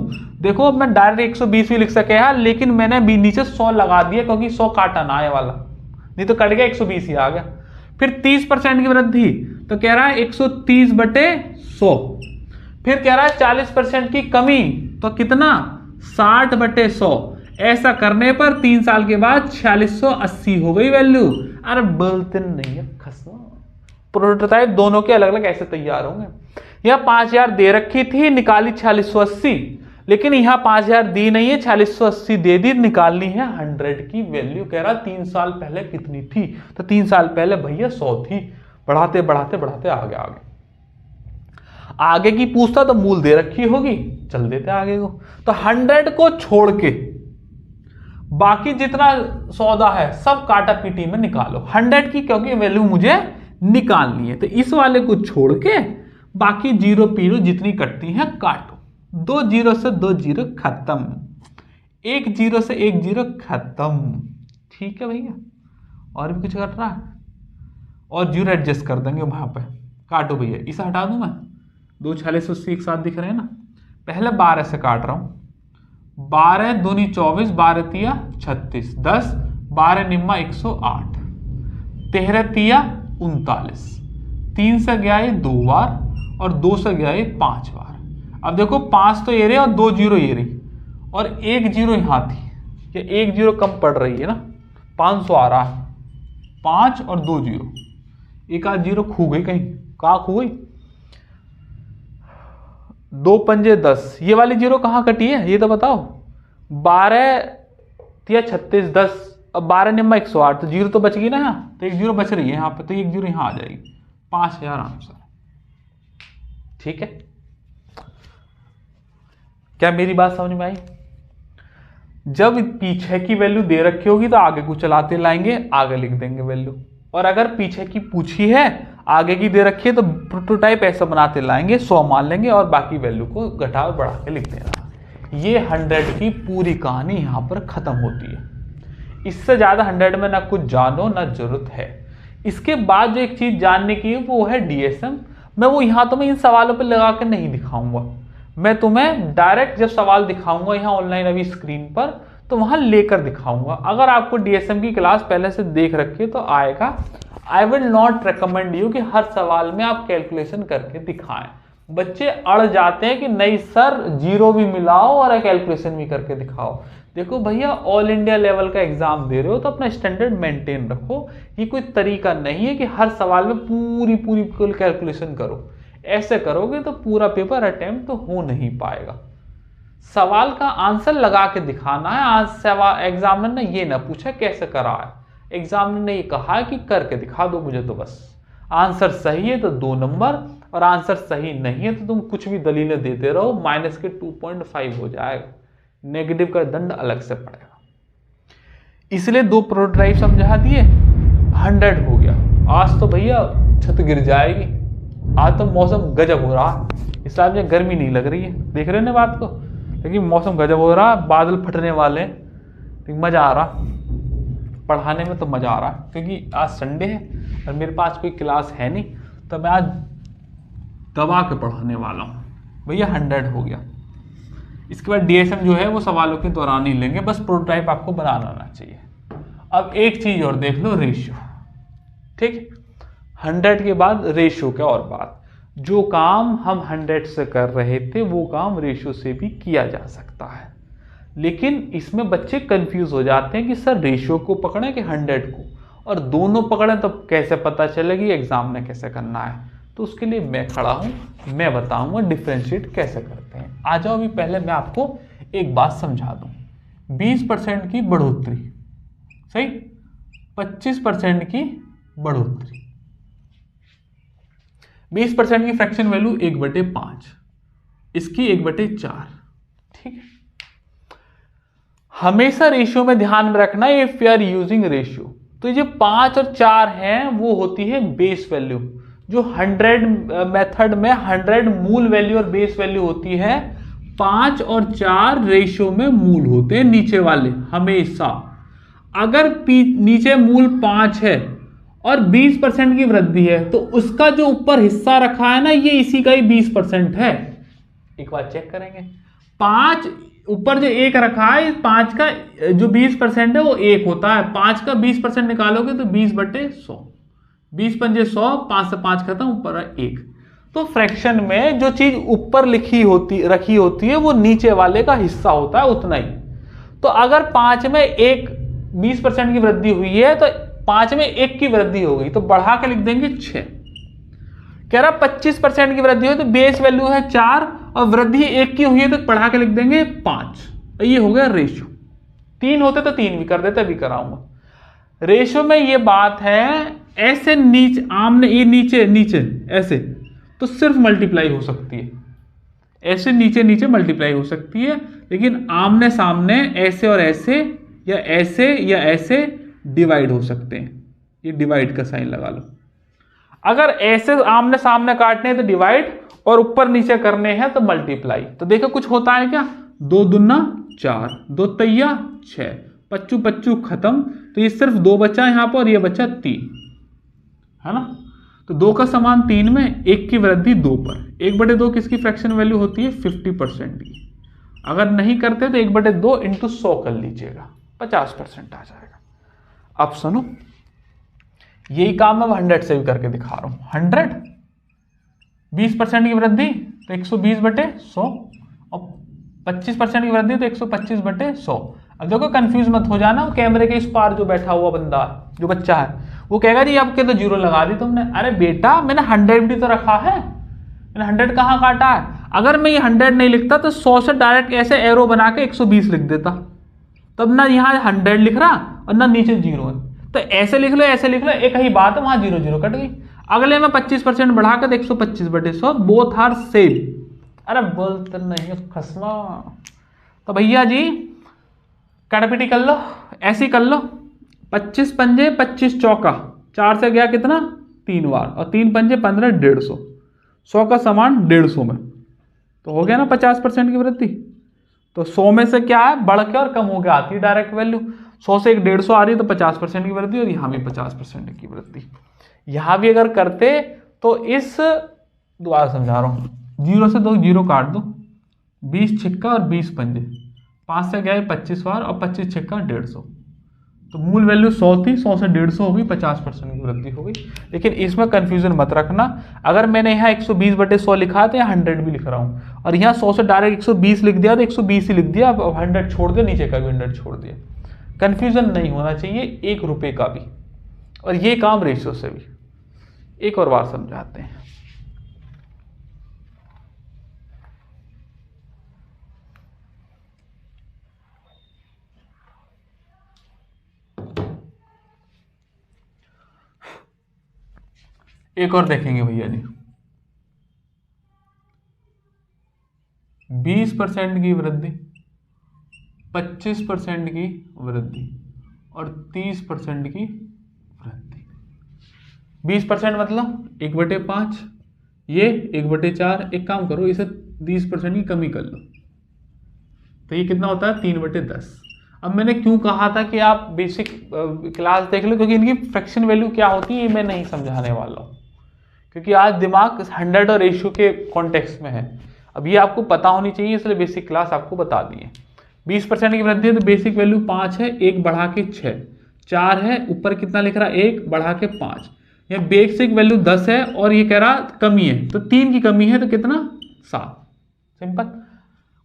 देखो मैं डायरेक्ट 120 भी लिख सके है, लेकिन मैंने भी नीचे 100 लगा दिया, क्योंकि 100 काटा ना आए वाला, नहीं तो कट गया 120 ही आ गया। फिर 30% की वृद्धि, तो कह रहा है 130/100। फिर कह रहा है 40% की कमी, तो कितना, 60/100। ऐसा करने पर 3 साल के बाद 4680 हो गई वैल्यू। अरे बोलते नहीं है खसना। प्रोटोटाइप दोनों के अलग अलग ऐसे तैयार होंगे। यह 5,000 दे रखी थी, निकाली 4680, लेकिन यहां 5,000 दी नहीं है, 4680 दे दी, निकालनी है 100 की वैल्यू। कह रहा 3 साल पहले कितनी थी? तो 3 साल पहले भैया 100 थी। बढ़ाते बढ़ाते बढ़ाते आगे आगे आगे की पूछता तो मूल दे रखी होगी, चल देते आगे को। तो 100 को छोड़ के बाकी जितना सौदा है सब काटा पीटी में निकालो 100 की, क्योंकि वैल्यू मुझे निकालनी है। तो इस वाले को छोड़ के बाकी जीरो पीरो जितनी कटती हैं काटो। 2 जीरो से 2 जीरो खत्म, 1 जीरो से 1 जीरो खत्म। ठीक है भैया, और भी कुछ कट रहा है? और जीरो एडजस्ट कर देंगे वहां पे। काटो भैया, इसे हटा दूं मैं, 2 छाले से 80 एक साथ दिख रहे हैं ना। पहले 12 से काट रहा हूं, 12 दूनी 24, 12 तिया 36, 10 12 निम्मा 108, 13 तिया 39, 3 से गया ये 2 बार और 2 से गया ये 5 बार। अब देखो 5 तो ये रही और 2 जीरो ये रही और 1 जीरो यहां थी, ये 1 जीरो कम पड़ रही है ना, 500 आ रहा है। 5 और 2 जीरो, एक आध जीरो खो गई, कहीं कहाँ खो गई? 2 पंजे 10, ये वाली जीरो कहाँ कटी है ये तो बताओ। 12 तिया 36, 10, अब 12 निम्मा 108, तो जीरो तो बच गई ना यहाँ, तो 1 जीरो बच रही है यहाँ पे, तो 1 जीरो यहाँ आ जाएगी। 5000 आंसर। ठीक है, क्या मेरी बात समझ में आई? जब पीछे की वैल्यू दे रखी होगी तो आगे को चलाते लाएंगे, आगे लिख देंगे वैल्यू, और अगर पीछे की पूछी है आगे की दे रखी है तो प्रोटोटाइप ऐसा बनाते लाएंगे, 100 मान लेंगे और बाकी वैल्यू को घटा बढ़ा के लिख देना। ये 100 की पूरी कहानी यहाँ पर खत्म होती है। इससे ज़्यादा 100 में ना कुछ जानो ना जरूरत है। इसके बाद जो एक चीज़ जानने की है वो है डीएसएम। मैं वो यहाँ तुम्हें इन सवालों पर लगा कर नहीं दिखाऊंगा, मैं तुम्हें डायरेक्ट जब सवाल दिखाऊंगा यहाँ ऑनलाइन अभी स्क्रीन पर तो वहां लेकर दिखाऊंगा। अगर आपको डीएसएम की क्लास पहले से देख रखी है तो आएगा। I will not recommend you कि हर सवाल में आप कैलकुलेशन करके दिखाएं। बच्चे अड़ जाते हैं कि नहीं सर जीरो भी मिलाओ और कैलकुलेशन भी करके दिखाओ। देखो भैया, ऑल इंडिया लेवल का एग्जाम दे रहे हो तो अपना स्टैंडर्ड मेंटेन रखो। ये कोई तरीका नहीं है कि हर सवाल में पूरी कैलकुलेशन करो। ऐसे करोगे तो पूरा पेपर अटेम्प्ट तो हो नहीं पाएगा। सवाल का आंसर लगा के दिखाना है। आज सवाल एग्जामिनर ने ये ना पूछा कैसे करा है, एग्जामिनर ने ये कहा कि करके दिखा दो मुझे, तो बस आंसर सही है तो 2 नंबर और आंसर सही नहीं है तो तुम कुछ भी दलीलें देते रहो, माइनस के 2.5 हो जाएगा, नेगेटिव का दंड अलग से पड़ेगा। इसलिए 2 प्रोटोटाइप समझा दिए, 100 हो गया। आज तो भैया छत गिर जाएगी, आज तो मौसम गजब हो रहा, इस टाइम में गर्मी नहीं लग रही है, देख रहे हो ना बात को, लेकिन मौसम गजब हो रहा, बादल फटने वाले, मजा आ रहा पढ़ाने में, तो मजा आ रहा क्योंकि आज संडे है और मेरे पास कोई क्लास है नहीं, तो मैं आज दबा के पढ़ाने वाला हूँ। भैया 100 हो गया। इसके बाद डीएसएम जो है वो सवालों के दौरान ही लेंगे, बस प्रोटोटाइप आपको बनाना आना चाहिए। अब एक चीज और देख लो, रेशियो। ठीक, 100 के बाद रेशियो क्या और बात, जो काम हम 100 से कर रहे थे वो काम रेशियो से भी किया जा सकता है। लेकिन इसमें बच्चे कंफ्यूज हो जाते हैं कि सर रेशियो को पकड़ें कि 100 को, और दोनों पकड़ें तो कैसे पता चलेगी एग्जाम में कैसे करना है। तो उसके लिए मैं खड़ा हूं, मैं बताऊंगा डिफरेंशिएट कैसे करते हैं। आ जाओ, अभी पहले मैं आपको एक बात समझा दूं। 20% की बढ़ोतरी, सही, 25% की बढ़ोतरी, 20% की फ्रैक्शन वैल्यू 1/5, इसकी 1/4। ठीक है, हमेशा रेशियो में ध्यान में रखना है, if you are using ratio, तो ये 5 और 4 हैं वो होती है बेस वैल्यू। जो 100 मेथड में 100 मूल वैल्यू और बेस वैल्यू होती है, 5 और 4 रेशियो में मूल होते हैं नीचे वाले हमेशा। अगर नीचे मूल 5 है और 20% की वृद्धि है तो उसका जो ऊपर हिस्सा रखा है ना, ये इसी का ही 20% है। एक बार चेक करेंगे, 5 ऊपर जो 1 रखा है, 5 का जो 20% है वो 1 होता है। 5 का 20% निकालोगे तो 20/100, 20 पंजे 100, 5 से 5 खत्म, ऊपर 1। तो फ्रैक्शन में जो चीज ऊपर रखी होती है वो नीचे वाले का हिस्सा होता है, उतना ही। तो अगर 5 में 20% की वृद्धि हुई है तो 5 में 1 की वृद्धि हो गई, तो बढ़ा के लिख देंगे 6। कह रहा 25% की वृद्धि हुई तो बेस वैल्यू है 4 और वृद्धि 1 की हुई है तो बढ़ा के लिख देंगे 5। ये हो गया रेशियो। 3 होते तो 3 भी कर देते, अभी कराऊंगा। रेशियो में ये बात है, ऐसे नीचे आमने, ये नीचे ऐसे तो सिर्फ मल्टीप्लाई हो सकती है, ऐसे नीचे मल्टीप्लाई हो सकती है, लेकिन आमने सामने ऐसे और ऐसे या ऐसे डिवाइड हो सकते हैं। ये डिवाइड का साइन लगा लो। अगर ऐसे आमने सामने काटने हैं तो डिवाइड, और ऊपर नीचे करने हैं तो मल्टीप्लाई। तो देखो कुछ होता है क्या, 2 दूना 4, 2 तैया 6, पच्चू पच्चू खत्म। तो ये सिर्फ 2 बचा यहाँ पर और ये बचा 3, है ना। तो 2 का समान 3 में 1 की वृद्धि 2 पर। 1/2 किसकी फ्रैक्शन वैल्यू होती है, 50% की। अगर नहीं करते तो 1/2 इंटू 100 कर लीजिएगा, 50% आ जाएगा। अब सुनो, यही काम मैं 100 से भी करके दिखा रहा हूं। 100 20% की वृद्धि तो 120/100, और 25% की वृद्धि तो 125/100। अब देखो कंफ्यूज मत हो जाना, कैमरे के इस पार जो बैठा हुआ बंदा, जो बच्चा है, वो कहेगा जी आपके तो 0 लगा दी तुमने। अरे बेटा मैंने 100 भी तो रखा है, मैंने 100 कहाँ काटा है। अगर मैं ये 100 नहीं लिखता तो 100 से डायरेक्ट ऐसे एरो बना के 120 लिख देता, तब ना यहाँ 100 लिख रहा और ना नीचे 0 है। तो ऐसे लिख लो, ऐसे लिख लो, एक ही बात है, वहां 0 0 कट गई। अगले में 25% बढ़ाकर 125/100, बोथ आर सेम। अरे बोलते नहीं खसमा। तो भैया जी कटपिटी कर लो, ऐसी कर लो, 25 पंजे 25 चौका, 4 से गया कितना 3 बार, और 3 पंजे 15, 150, 100 का समान 150 में, तो हो गया ना 50% की वृद्धि। तो 100 में से क्या है, बढ़ के और कम हो के आती है डायरेक्ट वैल्यू। 100 से 150 आ रही है तो 50% की वृद्धि, और यहाँ भी 50% की वृद्धि। यहाँ भी अगर करते तो इस, दोबारा समझा रहा हूँ, 0 से 2 0 काट दो, 20 छिक्का और 20 पंजे, 5 से गए 25 बार, और 25 छिक्का 150। तो मूल वैल्यू 100 थी, 100 से 150 हो गई, 50% की वृद्धि हो गई। लेकिन इसमें कंफ्यूजन मत रखना, अगर मैंने यहाँ 120/100 लिखा है तो यहाँ 100 भी लिख रहा हूँ, और यहाँ 100 से डायरेक्ट 120 लिख दिया तो 120 ही लिख दिया, अब 100 छोड़ दिया, नीचे का भी 100 छोड़ दिया। कंफ्यूजन नहीं होना चाहिए 1 रुपये का भी, और ये काम रेशियो से भी। एक और बार समझाते हैं। एक और देखेंगे भैया जी, 20% की वृद्धि, 25% की वृद्धि, और 30% की वृद्धि। 20% मतलब 1/5, ये 1/4। एक काम करो, इसे 30% की कमी कर लो, तो ये कितना होता है 3/10। अब मैंने क्यों कहा था कि आप बेसिक क्लास देख लो, क्योंकि इनकी फ्रैक्शन वैल्यू क्या होती है ये मैं नहीं समझाने वाला हूँ, क्योंकि आज दिमाग 100 और रेशियो के कॉन्टेक्स्ट में है। अब ये आपको पता होनी चाहिए, इसलिए बेसिक क्लास आपको बता दी है। 20% की वृद्धि है तो बेसिक वैल्यू 5 है, 1 बढ़ा के 6, 4 है, ऊपर कितना लिख रहा है 1 बढ़ा के 5। ये बेसिक वैल्यू 10 है, और ये कह रहा कमी है, तो 3 की कमी है तो कितना 7। सिंपल।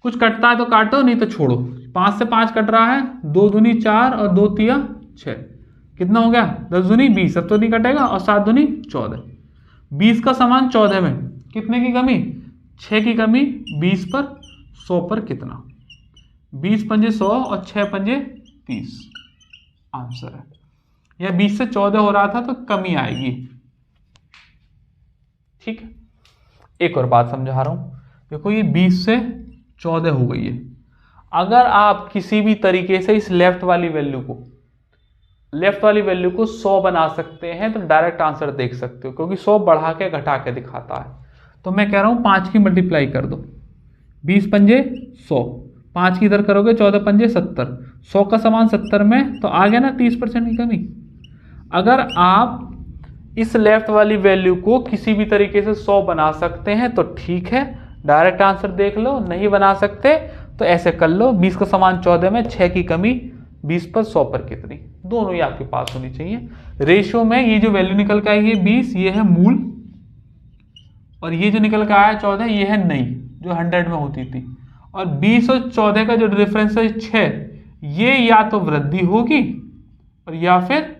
कुछ कटता है तो काटो, नहीं तो छोड़ो। 5 से 5 कट रहा है, 2 दूनी 4 और 2 तिया 6, कितना हो गया 10 दूनी 20, अब तो नहीं कटेगा, और 7 दूनी 14। 20 का समान 14 में कितने की कमी, 6 की कमी 20 पर, 100 पर कितना, 20 पंजे 100 और 6 पंजे 30 आंसर है। यह 20 से 14 हो रहा था तो कमी आएगी। ठीक है, एक और बात समझा रहा हूं, देखो ये 20 से 14 हो गई है। अगर आप किसी भी तरीके से इस लेफ्ट वाली वैल्यू को 100 बना सकते हैं तो डायरेक्ट आंसर देख सकते हो, क्योंकि 100 बढ़ा के घटा के दिखाता है। तो मैं कह रहा हूं 5 की मल्टीप्लाई कर दो, 20 पंजे 100, 5 की इधर करोगे 14 पंजे 70, 100 का समान 70 में, तो आ गया ना 30% की कमी। अगर आप इस लेफ्ट वाली वैल्यू को किसी भी तरीके से 100 बना सकते हैं तो ठीक है, डायरेक्ट आंसर देख लो। नहीं बना सकते तो ऐसे कर लो, 20 का समान 14 में 6 की कमी 20 पर 100 पर कितनी, दोनों ही आपके पास होनी चाहिए। रेशियो में ये जो वैल्यू निकल के आई है 20, ये है मूल, और ये जो निकल के आया 14, ये है नई जो 100 में होती थी। और 20 और 14 का जो डिफरेंस है 6, ये या तो वृद्धि होगी और या फिर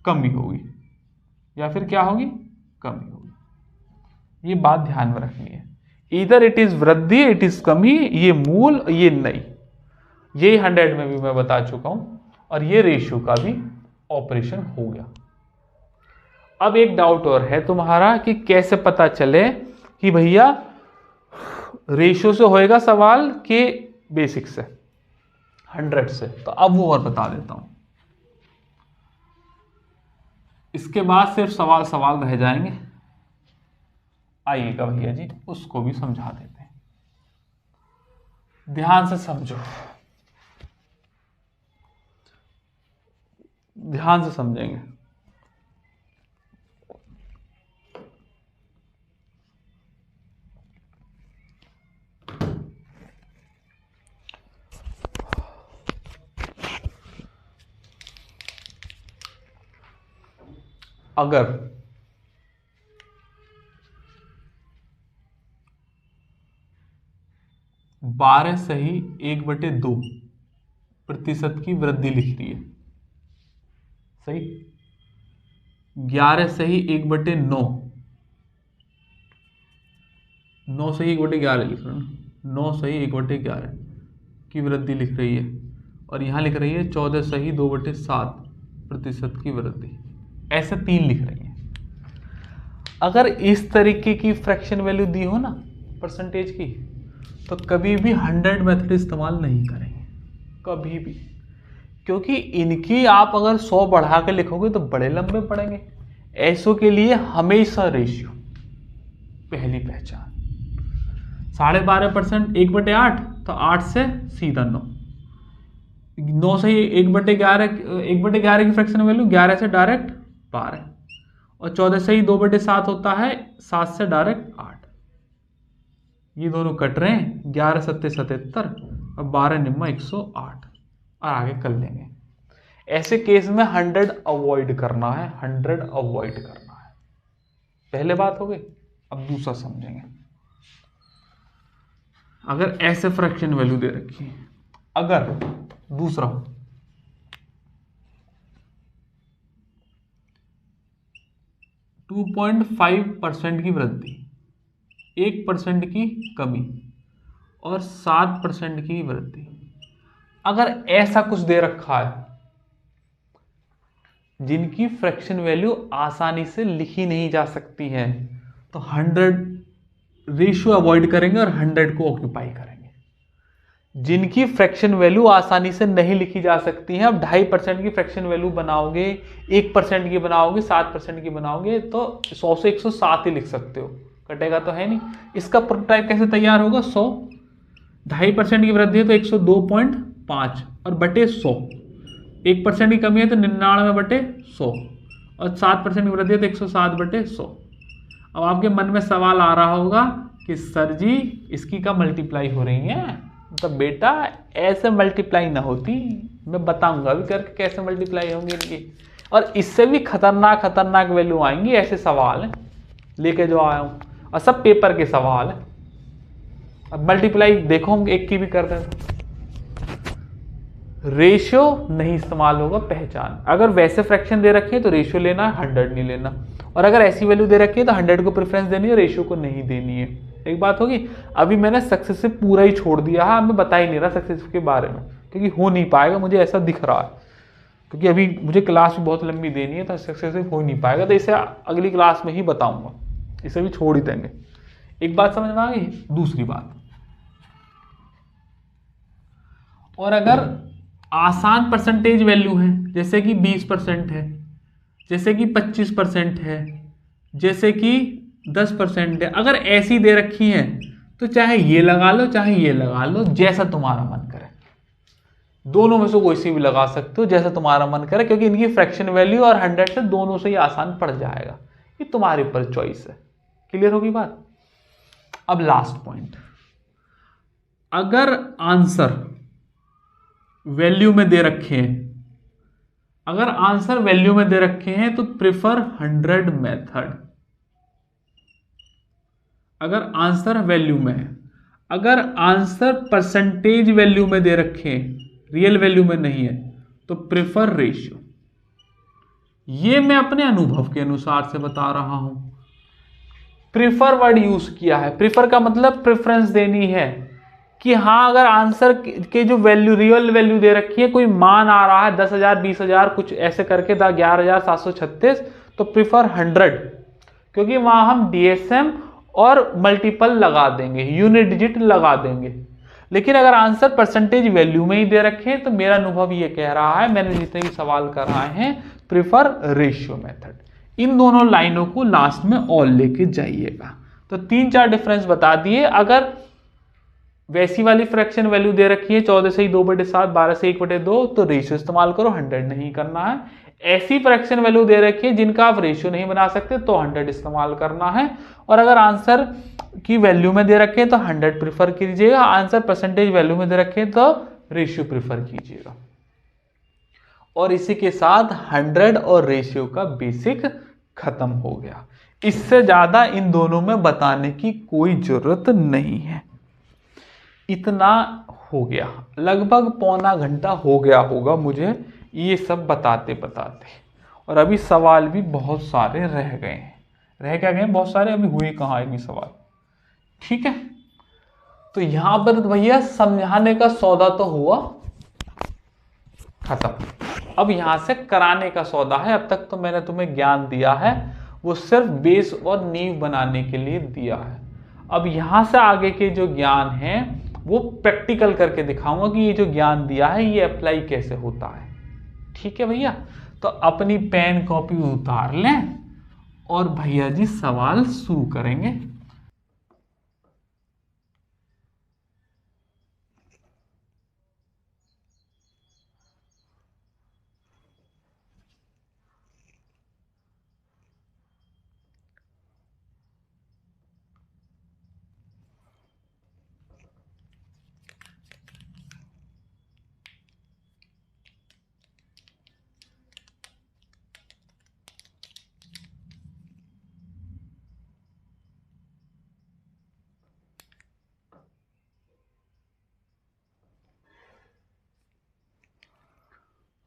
कमी होगी, या फिर क्या होगी, कमी होगी। ये बात ध्यान में रखनी है, इधर इट इज वृद्धि, इट इज कमी, ये मूल, ये नई। ये 100 में भी मैं बता चुका हूं, और ये रेशियो का भी ऑपरेशन हो गया। अब एक डाउट और है तुम्हारा कि कैसे पता चले कि भैया रेशियो से होएगा सवाल कि बेसिक से। 100 से। तो अब वो और बता देता हूं, इसके बाद सिर्फ सवाल सवाल रह जाएंगे। आइएगा भैया जी, उसको भी समझा देते हैं, ध्यान से समझो, ध्यान से समझेंगे। अगर 12 सही 1/2% की वृद्धि लिख रही है, सही, 11 सही 1/9, 9 सही 1/11 लिख रहा हूँ, 9 सही 1/11 की वृद्धि लिख रही है, और यहाँ लिख रही है 14 सही 2/7% की वृद्धि। ऐसे 3 लिख रही है। अगर इस तरीके की फ्रैक्शन वैल्यू दी हो ना परसेंटेज की, तो कभी भी 100 मेथड इस्तेमाल नहीं करेंगे, कभी भी, क्योंकि इनकी आप अगर 100 बढ़ा के लिखोगे तो बड़े लंबे पड़ेंगे। ऐसो के लिए हमेशा रेशियो पहली पहचान। 12.5% 1/8, तो 8 से सीधा 9, 9 से 1/11 की फ्रैक्शन वैल्यू 11 से डायरेक्ट 12, और 14 से ही 2/7 होता है, 7 से डायरेक्ट 8। ये दोनों कट रहे हैं, 11 सत्ते 77 और 12 निम्मा 108, और आगे कर लेंगे। ऐसे केस में 100 अवॉइड करना है, 100 अवॉइड करना है। पहले बात हो गई, अब दूसरा समझेंगे। अगर ऐसे फ्रैक्शन वैल्यू दे रखी है, अगर दूसरा 2.5% की वृद्धि, 1% की कमी और 7% की वृद्धि, अगर ऐसा कुछ दे रखा है जिनकी फ्रैक्शन वैल्यू आसानी से लिखी नहीं जा सकती है, तो 100 रेशियो अवॉइड करेंगे और 100 को ऑक्यूपाई करेंगे। जिनकी फ्रैक्शन वैल्यू आसानी से नहीं लिखी जा सकती है, अब 2.5% की फ्रैक्शन वैल्यू बनाओगे, 1% की बनाओगे, 7% की बनाओगे, तो 100 से 107 ही लिख सकते हो, कटेगा तो है नहीं। इसका प्रोटोटाइप कैसे तैयार होगा? 100, 2.5% की वृद्धि है तो 102.5 और बटे 100, 1% की कमी है तो 99/100, और 7% की वृद्धि है तो 107/100। अब आपके मन में सवाल आ रहा होगा कि सर जी इसकी का मल्टीप्लाई हो रही है, तो बेटा ऐसे मल्टीप्लाई ना होती, मैं बताऊंगा अभी करके कैसे मल्टीप्लाई होंगी इनकी, और इससे भी खतरनाक खतरनाक वैल्यू आएंगी। ऐसे सवाल हैं लेके जो आया हूं, और सब पेपर के सवाल है। अब मल्टीप्लाई देखो, हम एक की भी कर रहे हैं, रेशियो नहीं इस्तेमाल होगा, पहचान। अगर वैसे फ्रैक्शन दे रखी है तो रेशियो लेना है, 100 नहीं लेना, और अगर ऐसी वैल्यू दे रखी है तो 100 को प्रेफरेंस देनी है, रेशियो को नहीं देनी है। एक बात होगी। अभी मैंने सक्सेसिव पूरा ही छोड़ दिया है, मैं बता ही नहीं रहा सक्सेसिव के बारे में, क्योंकि हो नहीं पाएगा, मुझे ऐसा दिख रहा है, क्योंकि अभी मुझे क्लास भी बहुत लंबी देनी है, तो सक्सेसिव हो नहीं पाएगा, तो इसे अगली क्लास में ही बताऊंगा, इसे भी छोड़ ही देंगे। एक बात समझ में आ गई। दूसरी बात, और अगर आसान परसेंटेज वैल्यू है, जैसे कि 20% है, जैसे कि 25% है, जैसे कि 10% है, अगर ऐसी दे रखी है तो चाहे ये लगा लो चाहे ये लगा लो, जैसा तुम्हारा मन करे, दोनों में से कोई सी भी लगा सकते हो, जैसा तुम्हारा मन करे, क्योंकि इनकी फ्रैक्शन वैल्यू और 100 से दोनों से ही आसान पड़ जाएगा, ये तुम्हारे ऊपर चॉइस है। क्लियर होगी बात। अब लास्ट पॉइंट, अगर आंसर वैल्यू में दे रखे हैं, अगर आंसर वैल्यू में दे रखे हैं तो प्रिफर 100 मेथड। अगर आंसर वैल्यू में है, अगर आंसर परसेंटेज वैल्यू में दे रखे हैं, रियल वैल्यू में नहीं है, तो प्रिफर रेशियो। ये मैं अपने अनुभव के अनुसार से बता रहा हूं। प्रिफर वर्ड यूज किया है, प्रिफर का मतलब प्रेफरेंस देनी है, कि हाँ अगर आंसर के जो वैल्यू रियल वैल्यू दे रखी है, कोई मान आ रहा है 10,000 20,000 कुछ ऐसे करके 11,736, तो प्रिफर 100, क्योंकि वहां हम DSM और मल्टीपल लगा देंगे, यूनिट डिजिट लगा देंगे। लेकिन अगर आंसर परसेंटेज वैल्यू में ही दे रखे तो मेरा अनुभव ये कह रहा है, मैंने जितने भी सवाल कर रहे हैं, प्रिफर रेशियो मेथड। इन दोनों लाइनों को लास्ट में ऑल लेके जाइएगा। तो 3-4 डिफरेंस बता दिए। अगर वैसी वाली फ्रैक्शन वैल्यू दे रखी है 14 से 2/7, 12 से 1/2, तो रेशियो इस्तेमाल करो, 100 नहीं करना है। ऐसी फ्रैक्शन वैल्यू दे रखी है जिनका आप रेशियो नहीं बना सकते तो 100 इस्तेमाल करना है। और अगर आंसर की वैल्यू में दे रखे तो 100 प्रिफर कीजिएगा, आंसर परसेंटेज वैल्यू में दे रखे तो रेशियो प्रिफर कीजिएगा। और इसी के साथ 100 और रेशियो का बेसिक खत्म हो गया। इससे ज्यादा इन दोनों में बताने की कोई जरूरत नहीं है। इतना हो गया, लगभग पौना घंटा हो गया होगा मुझे ये सब बताते बताते, और अभी सवाल भी बहुत सारे रह गए हैं। रह क्या गए बहुत सारे, अभी हुए कहाँ एक भी सवाल। ठीक है, तो यहां पर भैया समझाने का सौदा तो हुआ खत्म। अब यहां से कराने का सौदा है। अब तक तो मैंने तुम्हें ज्ञान दिया है, वो सिर्फ बेस और नींव बनाने के लिए दिया है। अब यहां से आगे के जो ज्ञान है वो प्रैक्टिकल करके दिखाऊंगा कि ये जो ज्ञान दिया है ये अप्लाई कैसे होता है। ठीक है भैया, तो अपनी पेन कॉपी उतार लें और भैया जी सवाल शुरू करेंगे।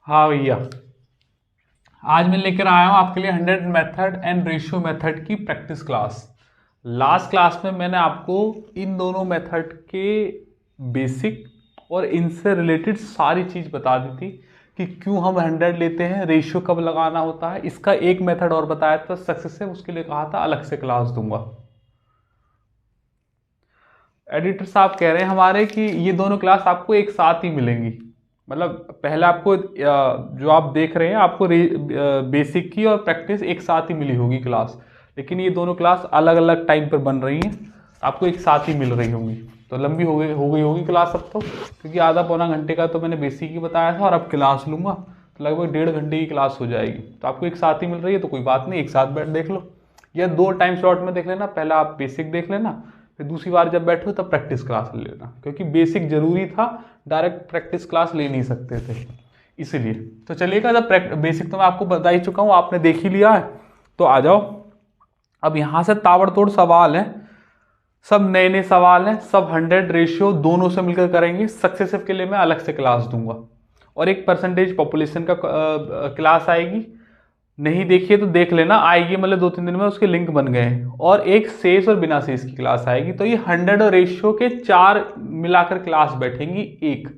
हाँ भैया, आज मैं लेकर आया हूं आपके लिए 100 मेथड एंड रेशियो मेथड की प्रैक्टिस क्लास। लास्ट क्लास में मैंने आपको इन दोनों मेथड के बेसिक और इनसे रिलेटेड सारी चीज बता दी थी कि क्यों हम 100 लेते हैं, रेशियो कब लगाना होता है। इसका एक मेथड और बताया था सक्सेसिव, उसके लिए कहा था अलग से क्लास दूंगा। एडिटर साहब कह रहे हैं हमारे कि ये दोनों क्लास आपको एक साथ ही मिलेंगी। मतलब पहले आपको जो आप देख रहे हैं आपको बेसिक की और प्रैक्टिस एक साथ ही मिली होगी क्लास, लेकिन ये दोनों क्लास अलग अलग टाइम पर बन रही हैं, आपको एक साथ ही मिल रही होंगी। तो लंबी हो गई होगी क्लास अब तो, क्योंकि आधा पौना घंटे का तो मैंने बेसिक ही बताया था और अब क्लास लूँगा तो लगभग 1.5 घंटे की क्लास हो जाएगी। तो आपको एक साथ ही मिल रही है तो कोई बात नहीं, एक साथ बैठ देख लो, या 2 टाइम स्लॉट में देख लेना। पहला आप बेसिक देख लेना, फिर दूसरी बार जब बैठो तब प्रैक्टिस क्लास ले लेना, क्योंकि बेसिक जरूरी था, डायरेक्ट प्रैक्टिस क्लास ले नहीं सकते थे इसीलिए। तो चलिएगा, जब बेसिक तो मैं आपको बता ही चुका हूँ, आपने देख ही लिया है, तो आ जाओ। अब यहाँ से ताबड़तोड़ सवाल है, सब नए नए सवाल हैं, सब 100 रेशियो दोनों से मिलकर करेंगे। सक्सेसिव के लिए मैं अलग से क्लास दूंगा, और एक परसेंटेज पॉपुलेशन का क्लास आएगी। नहीं देखिए तो देख लेना, आएगी, मतलब 2-3 दिन में उसके लिंक बन गए। और एक शेष और बिना शेष की क्लास आएगी। तो ये 100 और रेशियो के 4 मिलाकर क्लास बैठेंगी एक,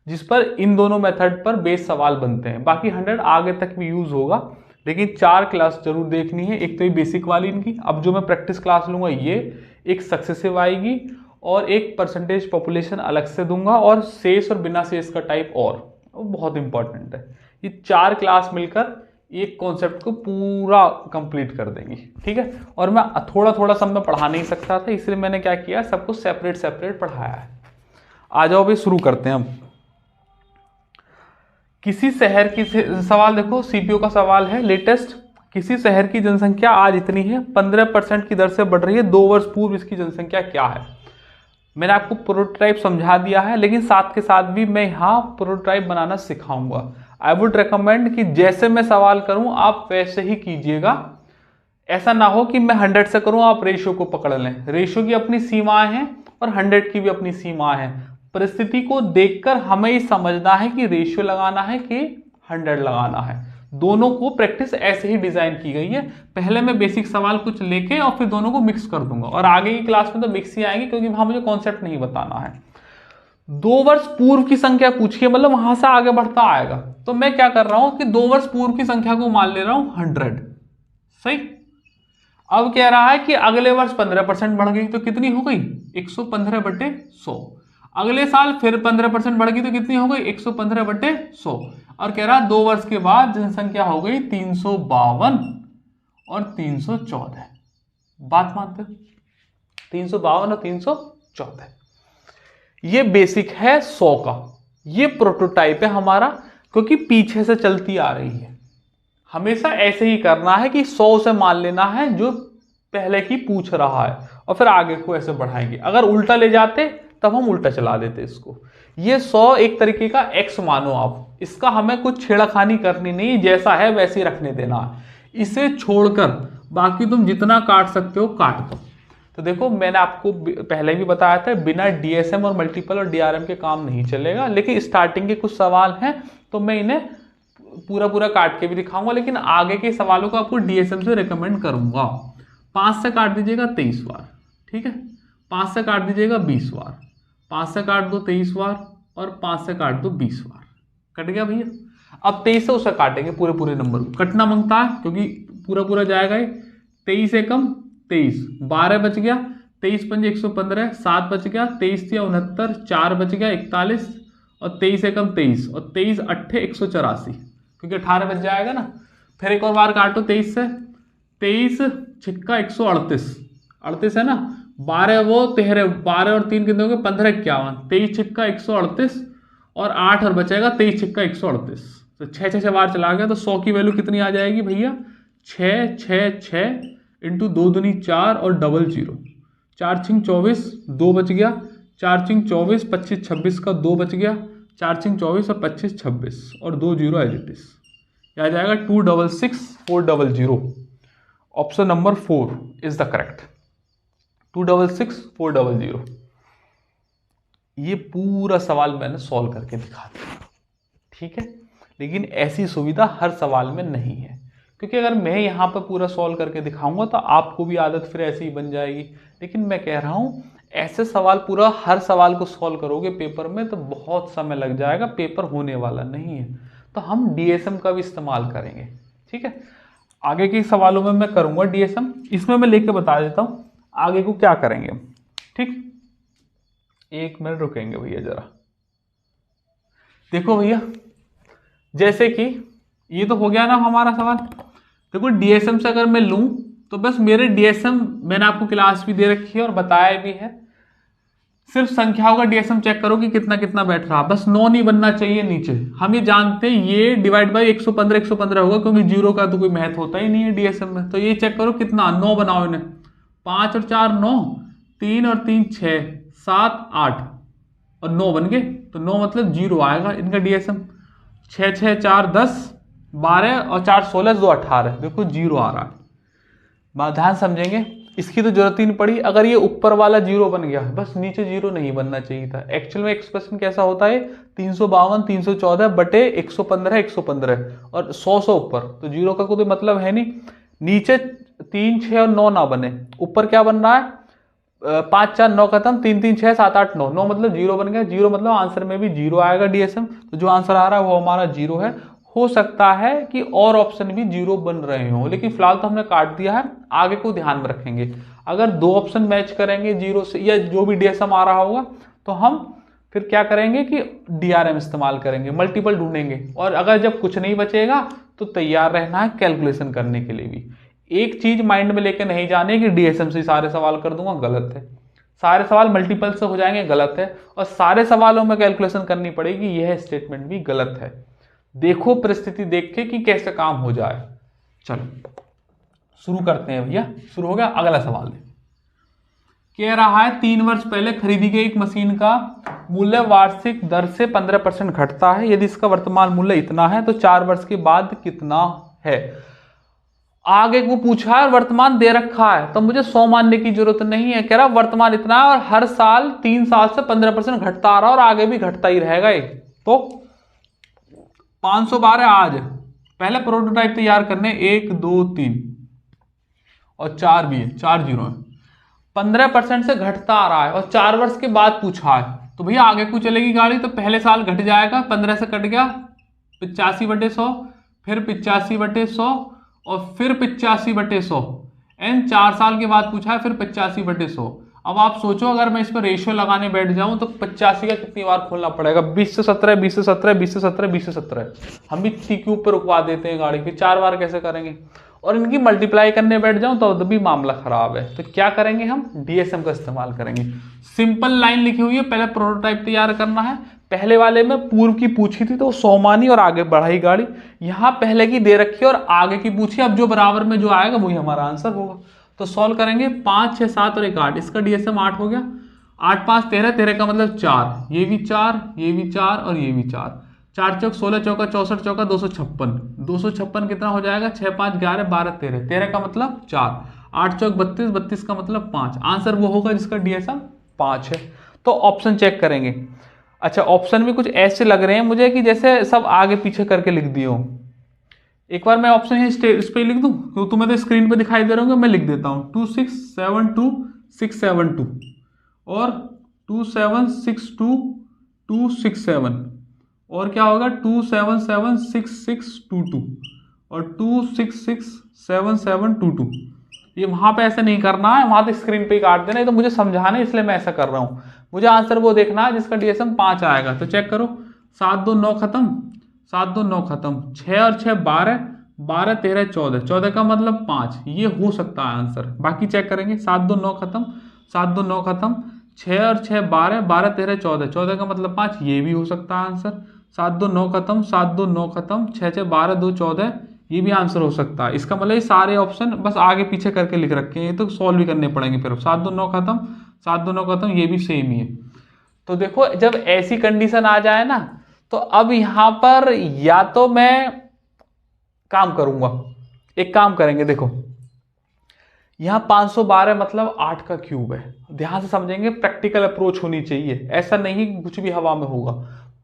जिस पर इन दोनों मेथड पर बेस सवाल बनते हैं। बाकी 100 आगे तक भी यूज होगा, लेकिन 4 क्लास जरूर देखनी है। एक तो ये बेसिक वाली इनकी, अब जो मैं प्रैक्टिस क्लास लूंगा ये एक सक्सेसिव आएगी, और एक परसेंटेज पॉपुलेशन अलग से दूंगा, और शेष और बिना शेष का टाइप और बहुत इंपॉर्टेंट है। ये 4 क्लास मिलकर एक कॉन्सेप्ट को पूरा कंप्लीट कर देंगी। ठीक है, और मैं थोड़ा थोड़ा सब में पढ़ा नहीं सकता था, इसलिए मैंने क्या किया, सबको सेपरेट सेपरेट पढ़ाया है। आ जाओ भी शुरू करते हैं हम। किसी शहर की सवाल देखो, सीपीओ का सवाल है लेटेस्ट। किसी शहर की जनसंख्या आज इतनी है, 15% की दर से बढ़ रही है, 2 वर्ष पूर्व इसकी जनसंख्या क्या है। मैंने आपको प्रोटोटाइप समझा दिया है, लेकिन साथ के साथ भी मैं यहाँ प्रोटोटाइप बनाना सिखाऊंगा। आई वुड रिकमेंड कि जैसे मैं सवाल करूं आप वैसे ही कीजिएगा। ऐसा ना हो कि मैं 100 से करूं आप रेशियो को पकड़ लें। रेशियो की अपनी सीमाएं हैं और 100 की भी अपनी सीमाएं हैं। परिस्थिति को देखकर हमें ही समझना है कि रेशियो लगाना है कि 100 लगाना है। दोनों को प्रैक्टिस ऐसे ही डिजाइन की गई है। पहले मैं बेसिक सवाल कुछ लेके और फिर दोनों को मिक्स कर दूंगा, और आगे की क्लास में तो मिक्स ही आएंगे, क्योंकि वहां मुझे कॉन्सेप्ट नहीं बताना है। 2 वर्ष पूर्व की संख्या पूछिए, मतलब वहां से आगे बढ़ता आएगा। तो मैं क्या कर रहा हूं कि 2 वर्ष पूर्व की संख्या को मान ले रहा हूं 100। सही। अब कह रहा है कि अगले वर्ष 15% बढ़ गई, तो कितनी हो गई 115/100। अगले साल फिर 15% बढ़ गई तो कितनी हो गई 115/100। और कह रहा 2 वर्ष के बाद जनसंख्या हो गई 352 और 314। बात मानते हो? 352 और 314। ये बेसिक है 100 का, ये प्रोटोटाइप है हमारा, क्योंकि पीछे से चलती आ रही है। हमेशा ऐसे ही करना है कि 100 से मान लेना है जो पहले की पूछ रहा है, और फिर आगे को ऐसे बढ़ाएंगे। अगर उल्टा ले जाते तब हम उल्टा चला देते इसको। ये 100 एक तरीके का x मानो आप, इसका हमें कुछ छेड़खानी करनी नहीं, जैसा है वैसे ही रखने देना है। इसे छोड़कर बाकी तुम जितना काट सकते हो काट दो। तो देखो मैंने आपको पहले भी बताया था, बिना डीएसएम और मल्टीपल और डीआरएम के काम नहीं चलेगा, लेकिन स्टार्टिंग के कुछ सवाल हैं तो मैं इन्हें पूरा काट के भी दिखाऊंगा, लेकिन आगे के सवालों को आपको डीएसएम से रिकमेंड करूंगा। 5 से काट दीजिएगा 23 बार, ठीक है। 5 से काट दीजिएगा 20 बार, 5 से काट दो 23 बार, और 5 से काट दो 20 बार। कट गया भैया। अब 23 से उससे काटेंगे पूरे नंबर को। कटना मांगता है क्योंकि पूरा जाएगा। 23 एकम 23, 12 बच गया, 23 पंजे 115, 7 बच गया, 23 तिया 69, 4 बच गया 41, और 23 एकम 23, और 23 अट्ठे 184, क्योंकि 18 बच जाएगा ना। फिर एक और बार काटो 23 से, 23 छिक्का 138, 38 है ना, 12 वो 13, 12 और 3 कितने हो गए 15 51, 23 छिक्का 138, और 8 और बचेगा 23 छिक्का 138। तो 6 बार चला गया, तो 100 की वैल्यू कितनी आ जाएगी भैया 6 6 6 इंटू 2 दूनी 4 और डबल 0, 4 छिंग 24, 2 बच गया, 4 छिंग 24, 25 26 का 2 बच गया, 4 छिंग 24 और 25 26, और 2 0 एज इट इज। क्या आ जाएगा 266 400। Option number 4 is the correct, 266 400। ये पूरा सवाल मैंने सॉल्व करके दिखा दिया, ठीक है। लेकिन ऐसी सुविधा हर सवाल में नहीं है, क्योंकि अगर मैं यहाँ पर पूरा सॉल्व करके दिखाऊंगा तो आपको भी आदत फिर ऐसी ही बन जाएगी। लेकिन मैं कह रहा हूँ ऐसे सवाल पूरा हर सवाल को सॉल्व करोगे पेपर में तो बहुत समय लग जाएगा, पेपर होने वाला नहीं है। तो हम डीएसएम का भी इस्तेमाल करेंगे, ठीक है। आगे के सवालों में मैं करूँगा डीएसएम, इसमें मैं लेके बता देता हूँ आगे को क्या करेंगे, ठीक। 1 मिनट रुकेंगे भैया जरा। देखो भैया, जैसे कि ये तो हो गया ना हमारा सवाल। देखो डीएसएम से अगर मैं लूं तो बस मेरे डीएसएम मैंने आपको क्लास भी दे रखी है और बताया भी है। सिर्फ संख्याओं का डीएसएम चेक करो कि कितना कितना बैठ रहा, बस 9 नहीं बनना चाहिए नीचे। हम ये जानते हैं ये डिवाइड बाई 115 होगा, क्योंकि 0 का तो कोई महत्व होता ही नहीं है डीएसएम में। तो ये चेक करो कितना 9 बनाओ इन्हें, 5 और 4 9, 3 और 3 6 7 8 और 9 बन गए। तो 9 मतलब 0 आएगा इनका डीएसएम। 6 6 4 10 12 और 4 16 2 18, देखो 0 आ रहा है। बात ध्यान समझेंगे, इसकी तो जरूरत ही नहीं पड़ी। अगर ये ऊपर वाला 0 बन गया, बस नीचे 0 नहीं बनना चाहिए था। एक्चुअल में एक्सप्रेशन कैसा होता है 352 314 बटे 115 115 और 100 ऊपर, तो 0 का कोई मतलब है नहीं। नीचे 3 6 और 9 ना बने, ऊपर क्या बन रहा है 5 4 9 खत्म, 3 3 6 7 8 9, 9 मतलब 0 बन गया। 0 मतलब आंसर में भी 0 आएगा डीएसएम। तो जो आंसर आ रहा है वो हमारा 0 है। हो सकता है कि और ऑप्शन भी 0 बन रहे हो, लेकिन फिलहाल तो हमने काट दिया है। आगे को ध्यान में रखेंगे, अगर 2 ऑप्शन मैच करेंगे 0 से या जो भी डीएसएम आ रहा होगा तो हम फिर क्या करेंगे कि डीआरएम इस्तेमाल करेंगे, मल्टीपल ढूंढेंगे। और अगर जब कुछ नहीं बचेगा तो तैयार रहना है कैलकुलेशन करने के लिए भी। एक चीज माइंड में लेकर नहीं जाने कि डीएसएम से सारे सवाल कर दूंगा, गलत है। सारे सवाल मल्टीपल से हो जाएंगे, गलत है। और सारे सवालों में कैलकुलेशन करनी पड़ेगी, यह स्टेटमेंट भी गलत है। देखो परिस्थिति देख के कि कैसे काम हो जाए। चलो शुरू करते हैं भैया। शुरू हो गया, अगला सवाल दे। कह रहा है 3 वर्ष पहले खरीदी गई एक मशीन का मूल्य वार्षिक दर से 15% घटता है। यदि इसका वर्तमान मूल्य इतना है तो 4 वर्ष के बाद कितना है। आगे को पूछा है, वर्तमान दे रखा है, तो मुझे 100 मानने की जरूरत नहीं है। कह रहा वर्तमान इतना है और हर साल 3 साल से 15% घटता आ रहा है और आगे भी घटता ही रहेगा। तो 512 आज पहले प्रोटोटाइप तैयार करने 1 2 3 और 4 भी है, 4 0 है। 15% से घटता आ रहा है और 4 वर्ष के बाद पूछा है, तो भैया आगे को चलेगी गाड़ी। तो पहले साल घट जाएगा, 15 से कट गया 85/100, फिर 85/100 और फिर 85/100 एन 4 साल के बाद पूछा है, फिर 85/100। अब आप सोचो अगर मैं इस पर रेशियो लगाने बैठ जाऊं तो 85 का कितनी बार खोलना पड़ेगा, 20 से 17, 20 से 17, 20 से 17, 20 से 17, हम भी टी क्यूब पर रुकवा देते हैं गाड़ी, फिर 4 बार कैसे करेंगे। और इनकी मल्टीप्लाई करने बैठ जाऊं तो भी मामला खराब है। तो क्या करेंगे, हम डीएसएम का इस्तेमाल करेंगे। सिंपल लाइन लिखी हुई है, पहले प्रोटोटाइप तैयार करना है। पहले वाले में पूर्व की पूछी थी तो 100 मानी और आगे बढ़ाई गाड़ी, यहाँ पहले की दे रखी है और आगे की पूछी, अब जो बराबर में जो आएगा वही हमारा आंसर होगा। तो सॉल्व करेंगे, 5, 6, 7 और 1 8, इसका डीएसएम 8 हो गया। 8, 5, 13, 13 का मतलब 4, ये भी 4, ये भी 4 और ये भी 4, 4 चौक 16, चौका 64, चौका 256, 256 कितना हो जाएगा, 6, 5, 11, 12, 13, 13 का मतलब 4, 8 चौक 32, 32 का मतलब 5, आंसर वो होगा जिसका डीएसएम 5 है। तो ऑप्शन चेक करेंगे। अच्छा, ऑप्शन भी कुछ ऐसे लग रहे हैं मुझे कि जैसे सब आगे पीछे करके लिख दिए हो। एक बार मैं ऑप्शन इस पे लिख दूं, तो तुम्हें तो स्क्रीन पे दिखाई दे रहा होंगे, मैं लिख देता हूं 2672672 और 2762267 और क्या होगा 2776622 और 2667722। ये वहां पे ऐसे नहीं करना है, वहां तो स्क्रीन पे ही काट देना है, तो मुझे समझाना है इसलिए मैं ऐसा कर रहा हूं। मुझे आंसर वो देखना है जिसका डीएसएम 5 आएगा। तो चेक करो, 7 2 9 खत्म, 7 2 9 खत्म, 6 और 6 12, 12 13 14, 14 का मतलब 5, ये हो सकता है आंसर। बाकी चेक करेंगे, 7 2 9 खत्म, 7 2 9 खत्म, 6 और 6 12, 12 13 14, 14 का मतलब 5, ये भी हो सकता है आंसर। 7 2 9 खत्म, 7 2 9 खत्म, 6 6 12 2 14, ये भी आंसर हो सकता है। इसका मतलब ये सारे ऑप्शन बस आगे पीछे करके लिख रखे हैं, ये तो सॉल्व भी करने पड़ेंगे फिर। 7 2 9 खत्म, 7 2 9 खत्म, ये भी सेम ही है। तो देखो जब ऐसी कंडीशन आ जाए ना, तो अब यहां पर या तो मैं काम करूंगा, एक काम करेंगे, देखो यहां 512 मतलब 8 का क्यूब है। ध्यान से समझेंगे, प्रैक्टिकल अप्रोच होनी चाहिए, ऐसा नहीं कि कुछ भी हवा में होगा।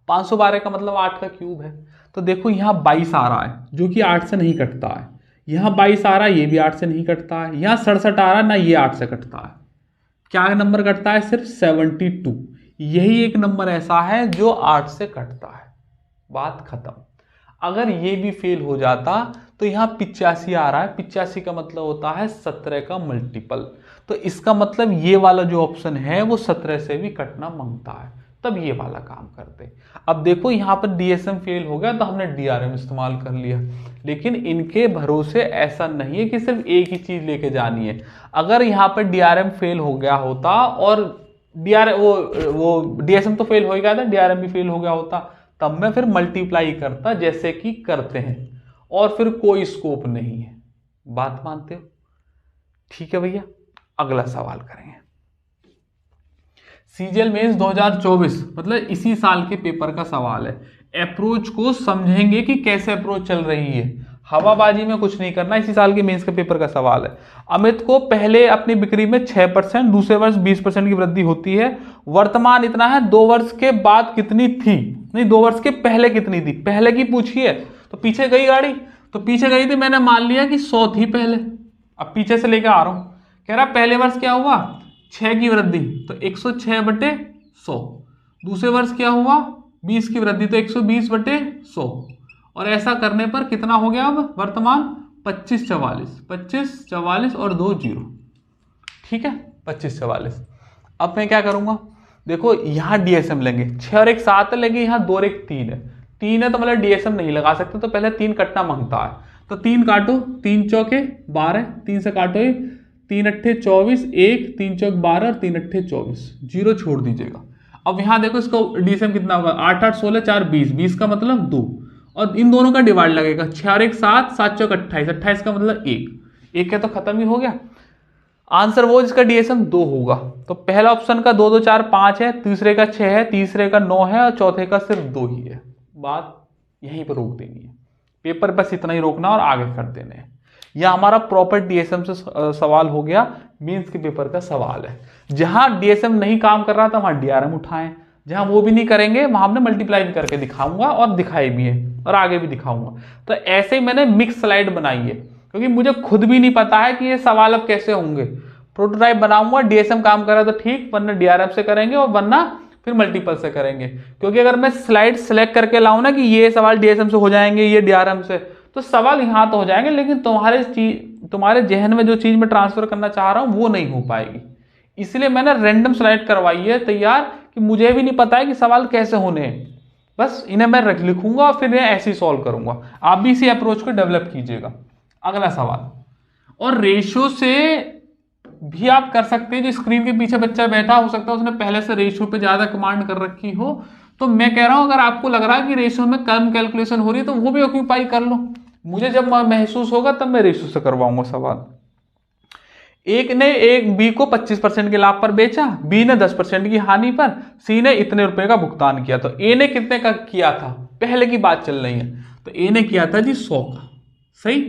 512 का मतलब 8 का क्यूब है। तो देखो यहां 22 आ रहा है जो कि 8 से नहीं कटता है, यहां 22 आ रहा है, ये भी 8 से नहीं कटता है, यहां 67 आ रहा है ना, ये 8 से कटता है। क्या नंबर कटता है, सिर्फ 72। यही एक नंबर ऐसा है जो 8 से कटता है, बात खत्म। अगर ये भी फेल हो जाता तो यहां 85 आ रहा है, 85 का मतलब होता है 17 का मल्टीपल। तो इसका मतलब ये वाला जो ऑप्शन है वो 17 से भी कटना मांगता है, तब ये वाला काम करते। अब देखो यहां पर डीएसएम फेल हो गया तो हमने डीआरएम इस्तेमाल कर लिया, लेकिन इनके भरोसे ऐसा नहीं है कि सिर्फ एक ही चीज लेके जानी है। अगर यहां पर डीआरएम फेल हो गया होता और वो डीएसएम तो फेल हो ही गया था, डीआरएम भी फेल हो गया होता, तब मैं फिर मल्टीप्लाई करता जैसे कि करते हैं, और फिर कोई स्कोप नहीं है। बात मानते हो? ठीक है भैया, अगला सवाल करेंगे। सीजीएल मेंस 2024 मतलब इसी साल के पेपर का सवाल है। अप्रोच को समझेंगे कि कैसे अप्रोच चल रही है, हवाबाजी में कुछ नहीं करना, इसी साल के मेंस के पेपर का सवाल है। अमित को पहले अपनी बिक्री में 6%, दूसरे वर्ष 20% की वृद्धि होती है, वर्तमान इतना है, 2 वर्ष के बाद कितनी थी, नहीं 2 वर्ष के पहले कितनी थी, पहले की पूछी है। तो पीछे गई गाड़ी, तो पीछे गई थी, मैंने मान लिया कि 100 थी पहले, अब पीछे से लेकर आ रहा हूं। कह रहा पहले वर्ष क्या हुआ, 6 की वृद्धि, तो 106/100। दूसरे वर्ष क्या हुआ, 20 की वृद्धि, तो 120/100। और ऐसा करने पर कितना हो गया अब वर्तमान, 2544, 2544 और 2 0, ठीक है 2544। अब मैं क्या करूंगा, देखो यहां डीएसएम लेंगे, 6 और 1 7 लेंगे, यहां 2 और 1 3 है, 3 है तो मतलब डीएसएम नहीं लगा सकते, तो पहले 3 कटना मांगता है। तो 3 काटो, 3 चौके 12, 3 से काटो 3 अट्ठे 24, 1 3 चौक 12 और 3 अट्ठे 24, 0 छोड़ दीजिएगा। अब यहां देखो इसका डीएसएम कितना होगा, 8 8 16 4 20, 20 का मतलब 2, और इन दोनों का डिवाइड लगेगा, 6 और 1 7, 7 चौक 28, 28 का मतलब 1, 1 का तो खत्म ही हो गया। आंसर वो जिसका डीएसएम 2 होगा। तो पहला ऑप्शन का 2 2 4 5 है, तीसरे का 6 है, तीसरे का 9 है और चौथे का सिर्फ 2 ही है। बात यहीं पर रोक देनी है, पेपर बस इतना ही रोकना और आगे कर देने हैं। यह हमारा प्रॉपर डीएसएम से सवाल हो गया, मेंस के पेपर का सवाल है। जहां डीएसएम नहीं काम कर रहा था वहां डीआरएम उठाएं, जहां वो भी नहीं करेंगे वहां हमने मल्टीप्लाई भी करके दिखाऊंगा और दिखाई भी है और आगे भी दिखाऊंगा। तो ऐसे ही मैंने मिक्स स्लाइड बनाई है, क्योंकि मुझे खुद भी नहीं पता है कि ये सवाल अब कैसे होंगे। प्रोटोटाइप बनाऊंगा, डीएसएम काम कर रहा तो ठीक, वरना डीआरएम से करेंगे और वरना फिर मल्टीपल से करेंगे। क्योंकि अगर मैं स्लाइड सेलेक्ट करके लाऊं ना कि ये सवाल डीएसएम से हो जाएंगे, ये डीआरएम से, तो सवाल यहां तो हो जाएंगे, लेकिन तुम्हारे जहन में जो चीज मैं ट्रांसफर करना चाह रहा हूं वो नहीं हो पाएगी। इसलिए मैंने रैंडम स्लाइड करवाई है तैयार, कि मुझे भी नहीं पता है कि सवाल कैसे होने हैं, बस इन्हें मैं लिखूंगा और फिर ऐसे ही सॉल्व करूंगा। आप भी इसी अप्रोच को डेवलप कीजिएगा। अगला सवाल, और रेशो से भी आप कर सकते हैं। जो स्क्रीन के पीछे बच्चा बैठा हो सकता है उसने पहले से रेशो पे ज्यादा कमांड कर रखी हो, तो मैं कह रहा हूं अगर आपको लग रहा है कि रेशो में कम कैलकुलेशन हो रही है तो वो भी ऑक्यूपाई कर लो। मुझे जब महसूस होगा तब मैं रेशो से करवाऊंगा सवाल। एक ने एक बी को 25% के लाभ पर बेचा, बी ने 10% की हानि पर, सी ने इतने रुपए का भुगतान किया। तो ए ने कितने का किया था, पहले की बात चल रही है, तो ए ने किया था जी 100 का, सही।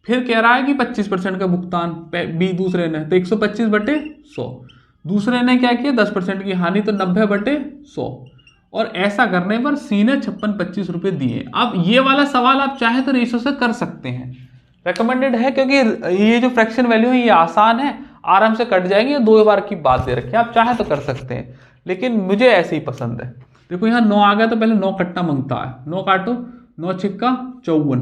फिर कह रहा है कि 25% का भुगतान बी दूसरे ने, तो 125/100। दूसरे ने क्या किया, 10% की हानि, तो 90/100। और ऐसा करने पर सी ने 56-25 रुपए दिए। अब ये वाला सवाल आप चाहे तो रेशो से कर सकते हैं, रेकमेंडेड है, क्योंकि ये जो फ्रैक्शन वैल्यू है ये आसान है, आराम से कट जाएंगे। 2 बार की बात दे रखी है, आप चाहे तो कर सकते हैं, लेकिन मुझे ऐसे ही पसंद है। देखो यहाँ 9 आ गया तो पहले 9 कट्टा मांगता है, 9 काटो, 9 छिक्का 54,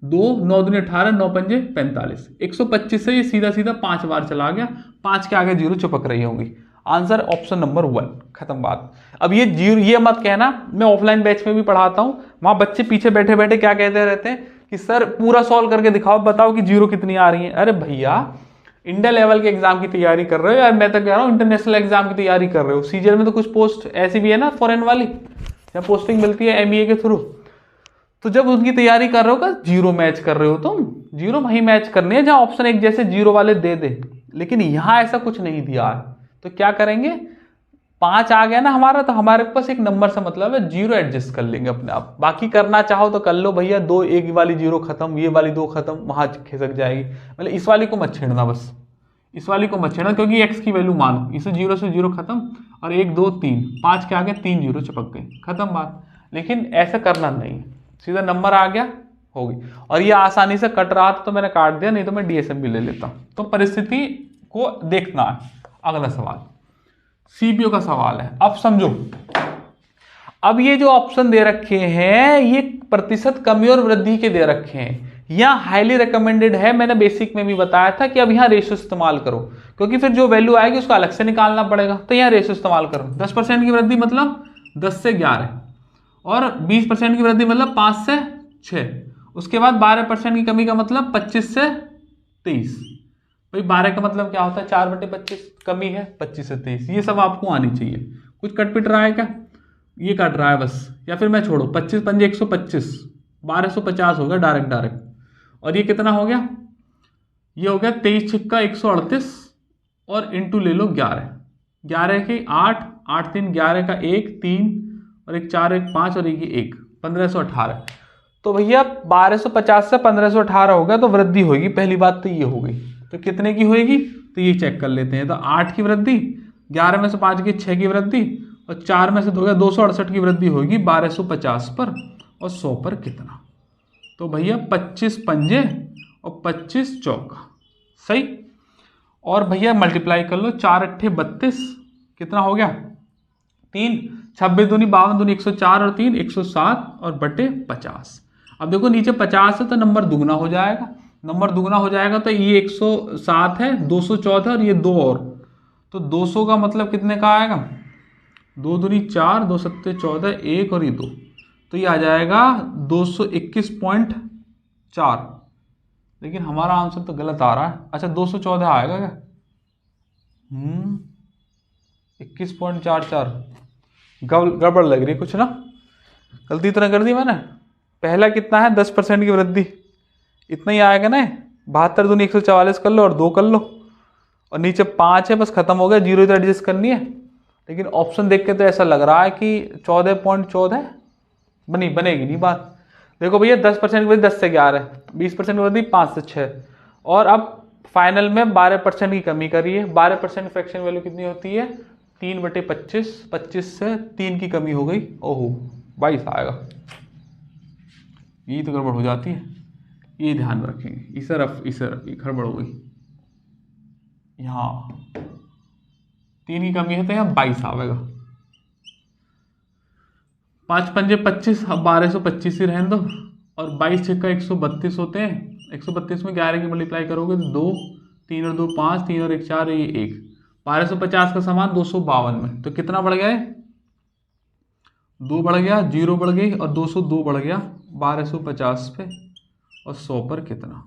2 9 दूनी 18, 9 पंजे 45, 125 से ये सीधा सीधा 5 बार चला गया, 5 के आगे 0 चिपक रही होंगी। आंसर ऑप्शन नंबर 1, खत्म बात। अब ये जीरो ये मत कहना, मैं ऑफलाइन बैच में भी पढ़ाता हूँ, वहां बच्चे पीछे बैठे बैठे क्या कहते रहते हैं कि सर पूरा सॉल्व करके दिखाओ, बताओ कि 0 कितनी आ रही है। अरे भैया इंडिया लेवल के एग्जाम की तैयारी कर रहे हो यार, मैं तो कह रहा हूँ इंटरनेशनल एग्जाम की तैयारी कर रहे हो। सीजीएल में तो कुछ पोस्ट ऐसी भी है ना फॉरेन वाली, या पोस्टिंग मिलती है एमबीए के थ्रू, तो जब उनकी तैयारी कर रहे हो का 0 मैच कर रहे हो तुम, 0 वही मैच करनी है जहां ऑप्शन एक जैसे 0 वाले दे दे, लेकिन यहां ऐसा कुछ नहीं दिया है। तो क्या करेंगे, 5 आ गया ना हमारा, तो हमारे पास एक नंबर से मतलब है, 0 एडजस्ट कर लेंगे अपने आप। बाकी करना चाहो तो कर लो भैया, 2 एक वाली 0 खत्म, ये वाली 2 खत्म, वहां खिसक जाएगी। मतलब इस वाली को मत छेड़ना, बस इस वाली को मत छेड़ना, क्योंकि x की वैल्यू मानो, इसे 0 से 0 खत्म, और 1 2 3 5 के आगे 3 0 चिपक गई, खत्म बात। लेकिन ऐसा करना नहीं, सीधा नंबर आ गया होगी। और ये आसानी से कट रहा था तो मैंने काट दिया, नहीं तो मैं डीएसएम भी ले लेता। तो परिस्थिति को देखना है। अगला सवाल सीपीओ का सवाल है। अब समझो, अब ये जो ऑप्शन दे रखे हैं ये प्रतिशत कमी और वृद्धि के दे रखे हैं, यहां हाईली रिकमेंडेड है। मैंने बेसिक में भी बताया था कि अब यहां रेशो इस्तेमाल करो, क्योंकि फिर जो वैल्यू आएगी उसको अलग से निकालना पड़ेगा। तो यहां रेशो इस्तेमाल करो। 10% की वृद्धि मतलब 10 से 11, और 20% की वृद्धि मतलब 5 से 6, उसके बाद 12% की कमी का मतलब 25 से 23। भाई 12 का मतलब क्या होता है, 4/25, कमी है 25 से 23। ये सब आपको आनी चाहिए। कुछ कट पिट रहा है क्या, ये कट रहा है बस, या फिर मैं छोड़ो, 25 पंजे 125, 1250 हो गया डायरेक्ट। और ये कितना हो गया, ये हो गया 23 छिक्का 138, और इंटू ले लो 11, 11 के 8, 8 3 11 का 1 3, और 1 4 1 5, और 1 1518। तो भैया 1250 से 1518 हो गया, तो वृद्धि होगी, पहली बात तो ये हो गई। तो कितने की होगी, तो ये चेक कर लेते हैं। तो 8 की वृद्धि, 11 में से 5 की 6 की वृद्धि, और 4 में से 2 268 की वृद्धि होगी 1250 पर, और 100 पर कितना, तो भैया 25 पंजे और 25 चौका, सही। और भैया मल्टीप्लाई कर लो, 4 अट्ठे 32, कितना हो गया 3, 26 दूनी 52 दूनी 104, और 3 107, और बटे 50। अब देखो नीचे 50 है तो नंबर दुगना हो जाएगा, नंबर दुगना हो जाएगा तो ये 107 है, 214, और ये 2 और, तो 200 का मतलब कितने का आएगा, 2 दूनी 4, 2 सत्ते 14, 1 और ये 2, तो ये आ जाएगा 221.4। लेकिन हमारा आंसर तो गलत आ रहा है। अच्छा 214 आएगा क्या, 21.44, गड़बड़ लग रही है कुछ ना, गलती तो नहीं कर दी मैंने। पहला कितना है, 10% की वृद्धि, इतना ही आएगा ना, 72 दूनी 144 कर लो और 2 कर लो, और नीचे 5 है, बस खत्म हो गया, 0 तो एडजस्ट करनी है। लेकिन ऑप्शन देख के तो ऐसा लग रहा है कि 14.14 बनेगी नहीं बात। देखो भैया 10% की वृद्धि 10 से 11, 20% की वृद्धि 5 से 6, और अब फाइनल में 12% की कमी करिए। 12% फ्रैक्शन वैल्यू कितनी होती है, 3/25, 25 से 3 की कमी हो गई, ओहो 22 आएगा। ये तो गड़बड़ हो जाती है, ये ध्यान रखेंगे, इस तरफ गड़बड़ हो गई, यहाँ 3 की कमी है तो यहाँ 22 आएगा। 5 पंजे 25, अब 1225 ही रहने दो, और 22 छिक्का 132 होते हैं, 132 में 11 की मल्टीप्लाई करोगे तो 2, 3 और 2 5, 3 और 1 4, ये 1, 1250 का समान 252 में, तो कितना बढ़ गया है? 2 बढ़ गया, 0 बढ़ गई और 202 बढ़ गया 1250 पे, और 100 पर कितना?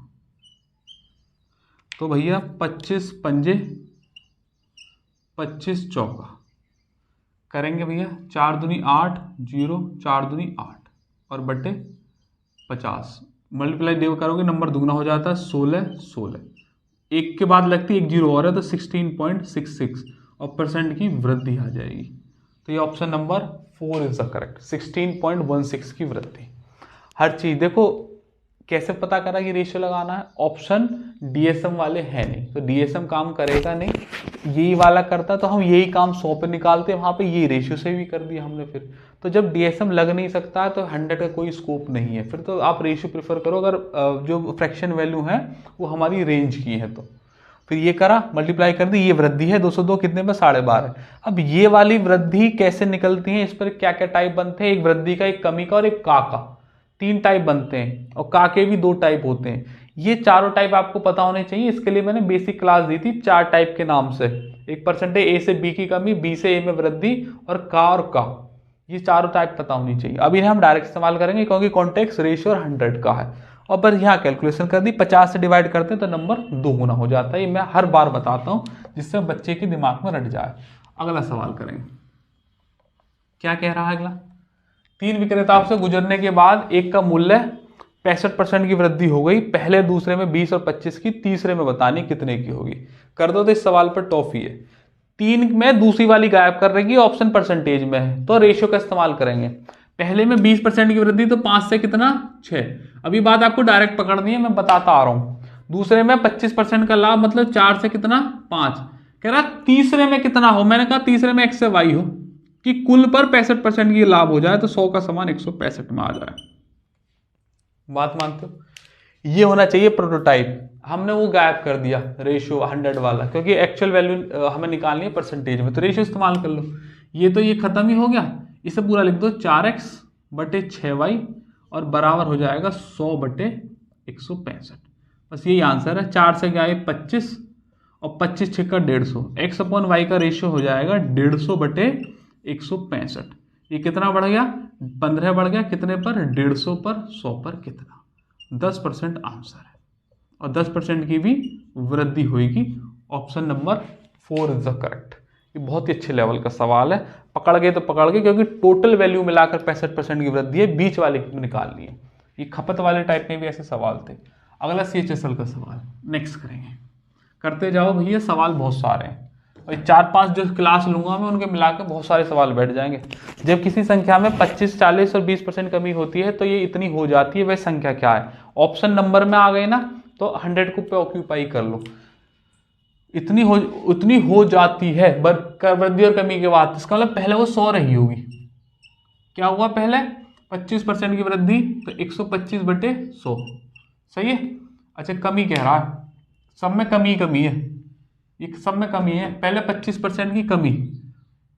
तो भैया 25 पंजे 25 चौका करेंगे भैया, 4 दूनी 8, 0 4 दूनी 8 और बटे 50 मल्टीप्लाई देव करोगे नंबर दुगना हो जाता है 16 16, एक के बाद लगती है एक जीरो और है तो 16.66 और परसेंट की वृद्धि आ जाएगी। तो ये option number 4 is the correct, 16.16 की वृद्धि। हर चीज देखो कैसे पता करा कि रेशियो लगाना है, ऑप्शन डीएसएम वाले हैं नहीं, तो डीएसएम काम करेगा नहीं, यही वाला करता तो हम यही काम 100 पे निकालते, वहां पे ये रेशियो से भी कर दिया हमने फिर। तो जब डीएसएम लग नहीं सकता तो 100 का कोई स्कोप नहीं है, फिर तो आप रेशियो प्रेफर करो अगर जो फ्रैक्शन वैल्यू है वो हमारी रेंज की है। तो फिर ये करा, मल्टीप्लाई कर दी, ये वृद्धि है 202 कितने में 12.5। अब ये वाली वृद्धि कैसे निकलती है, इस पर क्या क्या टाइप बनते हैं, एक वृद्धि का, एक कमी का और एक का 3 टाइप बनते हैं, और का के भी 2 टाइप होते हैं। ये चारों टाइप आपको पता होने चाहिए, इसके लिए मैंने बेसिक क्लास दी थी 4 टाइप के नाम से, एक परसेंटेज ए से बी की कमी, बी से ए में वृद्धि और का, ये चारों टाइप पता होनी चाहिए। अब इन्हें हम डायरेक्ट इस्तेमाल करेंगे क्योंकि कॉन्टेक्स्ट रेशियो 100 का है, और बस यहाँ कैलकुलेशन कर दी, 50 से डिवाइड करते हैं तो नंबर 2 गुना हो जाता है। ये मैं हर बार बताता हूँ जिससे बच्चे के दिमाग में रट जाए। अगला सवाल करेंगे, क्या कह रहा है अगला? 3 विक्रेताओं से गुजरने के बाद एक का मूल्य 65% की वृद्धि हो गई, पहले दूसरे में 20 और 25 की, तीसरे में बतानी कितने की होगी। कर दो तो इस सवाल पर टॉफी है। 3 में दूसरी वाली गायब कर रहेगी, ऑप्शन परसेंटेज में है तो रेशियो का इस्तेमाल करेंगे। पहले में 20% की वृद्धि तो 5 से कितना 6, अभी बात आपको डायरेक्ट पकड़नी है, मैं बताता आ रहा हूं। दूसरे में 25% का लाभ मतलब 4 से कितना 5, कह रहा तीसरे में कितना हो, मैंने कहा तीसरे में x से y हो कि कुल पर 65% की लाभ हो जाए तो 100 का समान 165 में आ जाए। बात मानते हो? ये होना चाहिए प्रोटोटाइप, हमने वो गायब कर दिया रेशियो 100 वाला, क्योंकि एक्चुअल वैल्यू हमें निकालनी है परसेंटेज में, तो रेशियो इस्तेमाल कर लो। ये तो ये खत्म ही हो गया, इसे पूरा लिख दो 4x बटे 6y और बराबर हो जाएगा 100 बटे 165। बस यही आंसर है। 4 से क्या है 25 और 25 छिक्का 150, x अपॉन वाई का रेशियो हो जाएगा 150 बटे 165। ये कितना बढ़ गया 15 बढ़ गया, कितने पर 150 पर 100 पर कितना 10% आंसर है, और 10% की भी वृद्धि होगी। Option number 4 is the correct. ये बहुत ही अच्छे लेवल का सवाल है, पकड़ गए तो पकड़ गए, क्योंकि टोटल वैल्यू मिलाकर 65% की वृद्धि है, बीच वाले की निकालनी है। ये खपत वाले टाइप में भी ऐसे सवाल थे। अगला CHSL का सवाल नेक्स्ट करेंगे, करते जाओ भैया, सवाल बहुत सारे हैं और 4-5 जो क्लास लूंगा मैं उनके मिलाकर बहुत सारे सवाल बैठ जाएंगे। जब किसी संख्या में 25, 40 और 20% कमी होती है तो ये इतनी हो जाती है, वह संख्या क्या है? ऑप्शन नंबर में आ गए ना, तो 100 को पे ऑक्यूपाई कर लो, उतनी हो जाती है वृद्धि और कमी के बाद, इसका मतलब पहले वो 100 रही होगी। क्या हुआ पहले 25% की वृद्धि तो 125 बटे 100, सही है। अच्छा कमी कह रहा है, सब में कमी है, ये सब में कमी है। पहले 25% की कमी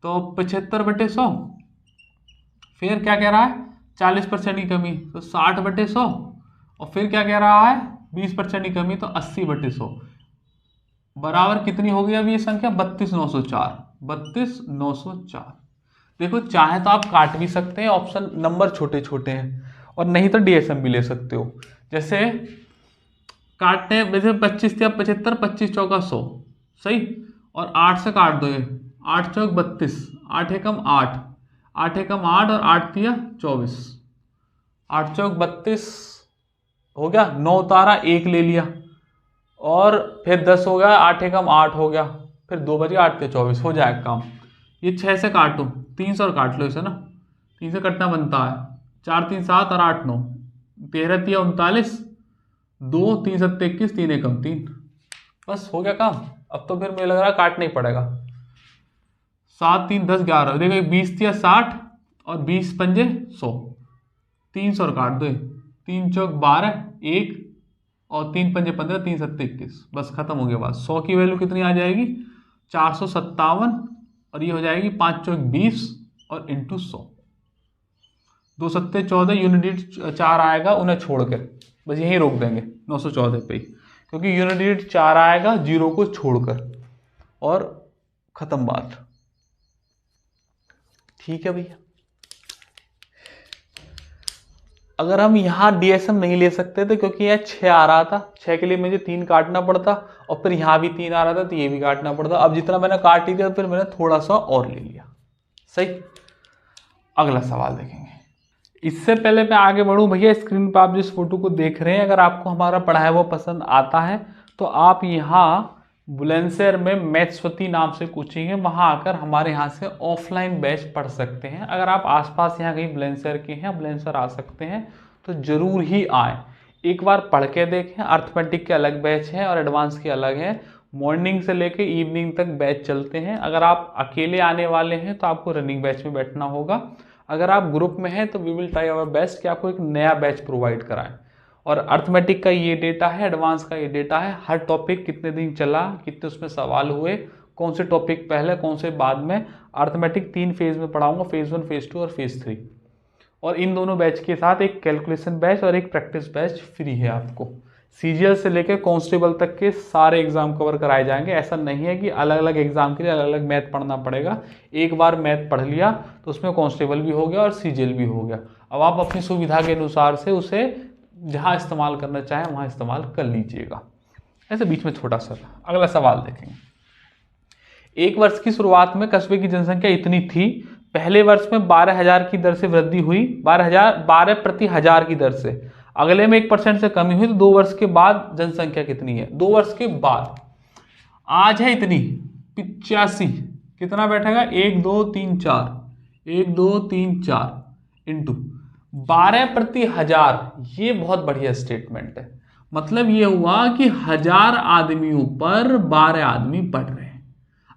तो 75 बटे 100, फिर क्या कह रहा है 40% की कमी तो 60 बटे 100, और फिर क्या कह रहा है 20% की कमी तो 80 बटे 100, बराबर कितनी हो गई अब ये संख्या 32,904। 32,904। देखो चाहे तो आप काट भी सकते हैं, ऑप्शन नंबर छोटे छोटे हैं, और नहीं तो डीएसएम भी ले सकते हो। जैसे काटने वैसे 25 या 75, 25 चौका 100, सही, और 8 से काट दो, 8 चौक 32, 8 एकम 8, 8 एकम 8 और 8 तिया 24, 8 चौक 32 हो गया, 9 उतारा 1 ले लिया, और फिर 10 हो गया, 8 एकम 8 हो गया, फिर 2 बजे 8 तिया 24 हो जाएगा काम। ये 6 से काटो, 3 से और काट लो इसे ना, 3 से कटना बनता है, 4 3 7 और 8 9, 13 तिया 39, 2 3 7 21, 3 एकम 3, बस हो गया काम। अब तो फिर मुझे लग रहा है काटना ही पड़ेगा। 7 3 10 11, देखो 20 तिया 60 और 20 पंजे 100, 3 से और काट दो, 3 चौक 12, 1 और 3 पंजे 15, 3 7 21, बस खत्म हो गया बात। 100 की वैल्यू कितनी आ जाएगी 457, और ये हो जाएगी 5 चौक 20 और इंटू 100, 2 सत्ते 14, यूनिट 4 आएगा उन्हें छोड़कर, बस यहीं रोक देंगे 914 पे ही, क्योंकि यूनिट 4 आएगा जीरो को छोड़कर, और खत्म बात। ठीक है भैया, अगर हम यहाँ डीएसएम नहीं ले सकते थे क्योंकि यहाँ 6 आ रहा था, 6 के लिए मुझे 3 काटना पड़ता और फिर यहाँ भी 3 आ रहा था तो ये भी काटना पड़ता। अब जितना मैंने काट ही दिया फिर मैंने थोड़ा सा और ले लिया। सही, अगला सवाल देखेंगे। इससे पहले मैं आगे बढ़ूं भैया, स्क्रीन पर आप जिस फोटो को देख रहे हैं, अगर आपको हमारा पढ़ाया हुआ पसंद आता है तो आप यहाँ बुलंदशहर में मैथ्सवती नाम से कोचिंग है, वहाँ आकर हमारे यहाँ से ऑफलाइन बैच पढ़ सकते हैं। अगर आप आसपास यहाँ कहीं बुलंदशहर के हैं, बुलंदशहर आ सकते हैं तो ज़रूर ही आएँ, एक बार पढ़ के देखें। अर्थमेटिक के अलग बैच है और एडवांस के अलग है, मॉर्निंग से लेके इवनिंग तक बैच चलते हैं। अगर आप अकेले आने वाले हैं तो आपको रनिंग बैच में बैठना होगा। अगर आप ग्रुप में हैं तो we will try our best कि आपको एक नया बैच प्रोवाइड कराएं। और अर्थमेटिक का ये डेटा है, एडवांस का ये डेटा है, हर टॉपिक कितने दिन चला, कितने उसमें सवाल हुए, कौन से टॉपिक पहले कौन से बाद में। अर्थमेटिक 3 फेज में पढ़ाऊंगा, फेज 1, फेज 2 और फेज 3। और इन दोनों बैच के साथ एक कैलकुलेशन बैच और एक प्रैक्टिस बैच फ्री है आपको। सीजीएल से लेकर कांस्टेबल तक के सारे एग्जाम कवर कराए जाएंगे। ऐसा नहीं है कि अलग अलग एग्जाम के लिए अलग अलग मैथ पढ़ना पड़ेगा। एक बार मैथ पढ़ लिया तो उसमें कांस्टेबल भी हो गया और सीजीएल भी हो गया। अब आप अपनी सुविधा के अनुसार से उसे जहाँ इस्तेमाल करना चाहें वहाँ इस्तेमाल कर लीजिएगा। ऐसे बीच में छोटा सा अगला सवाल देखेंगे। 1 वर्ष की शुरुआत में कस्बे की जनसंख्या इतनी थी, पहले वर्ष में 12,000 की दर से वृद्धि हुई, 12 प्रति हजार की दर से। अगले में 1% से कमी हुई तो 2 वर्ष के बाद जनसंख्या कितनी है? 2 वर्ष के बाद आज है इतनी 85, कितना बैठेगा? 1 2 3 4, 1 2 3 4 इंटू 12 प्रति हजार। ये बहुत बढ़िया स्टेटमेंट है। मतलब ये हुआ कि 1000 आदमियों पर 12 आदमी बढ़ रहे हैं।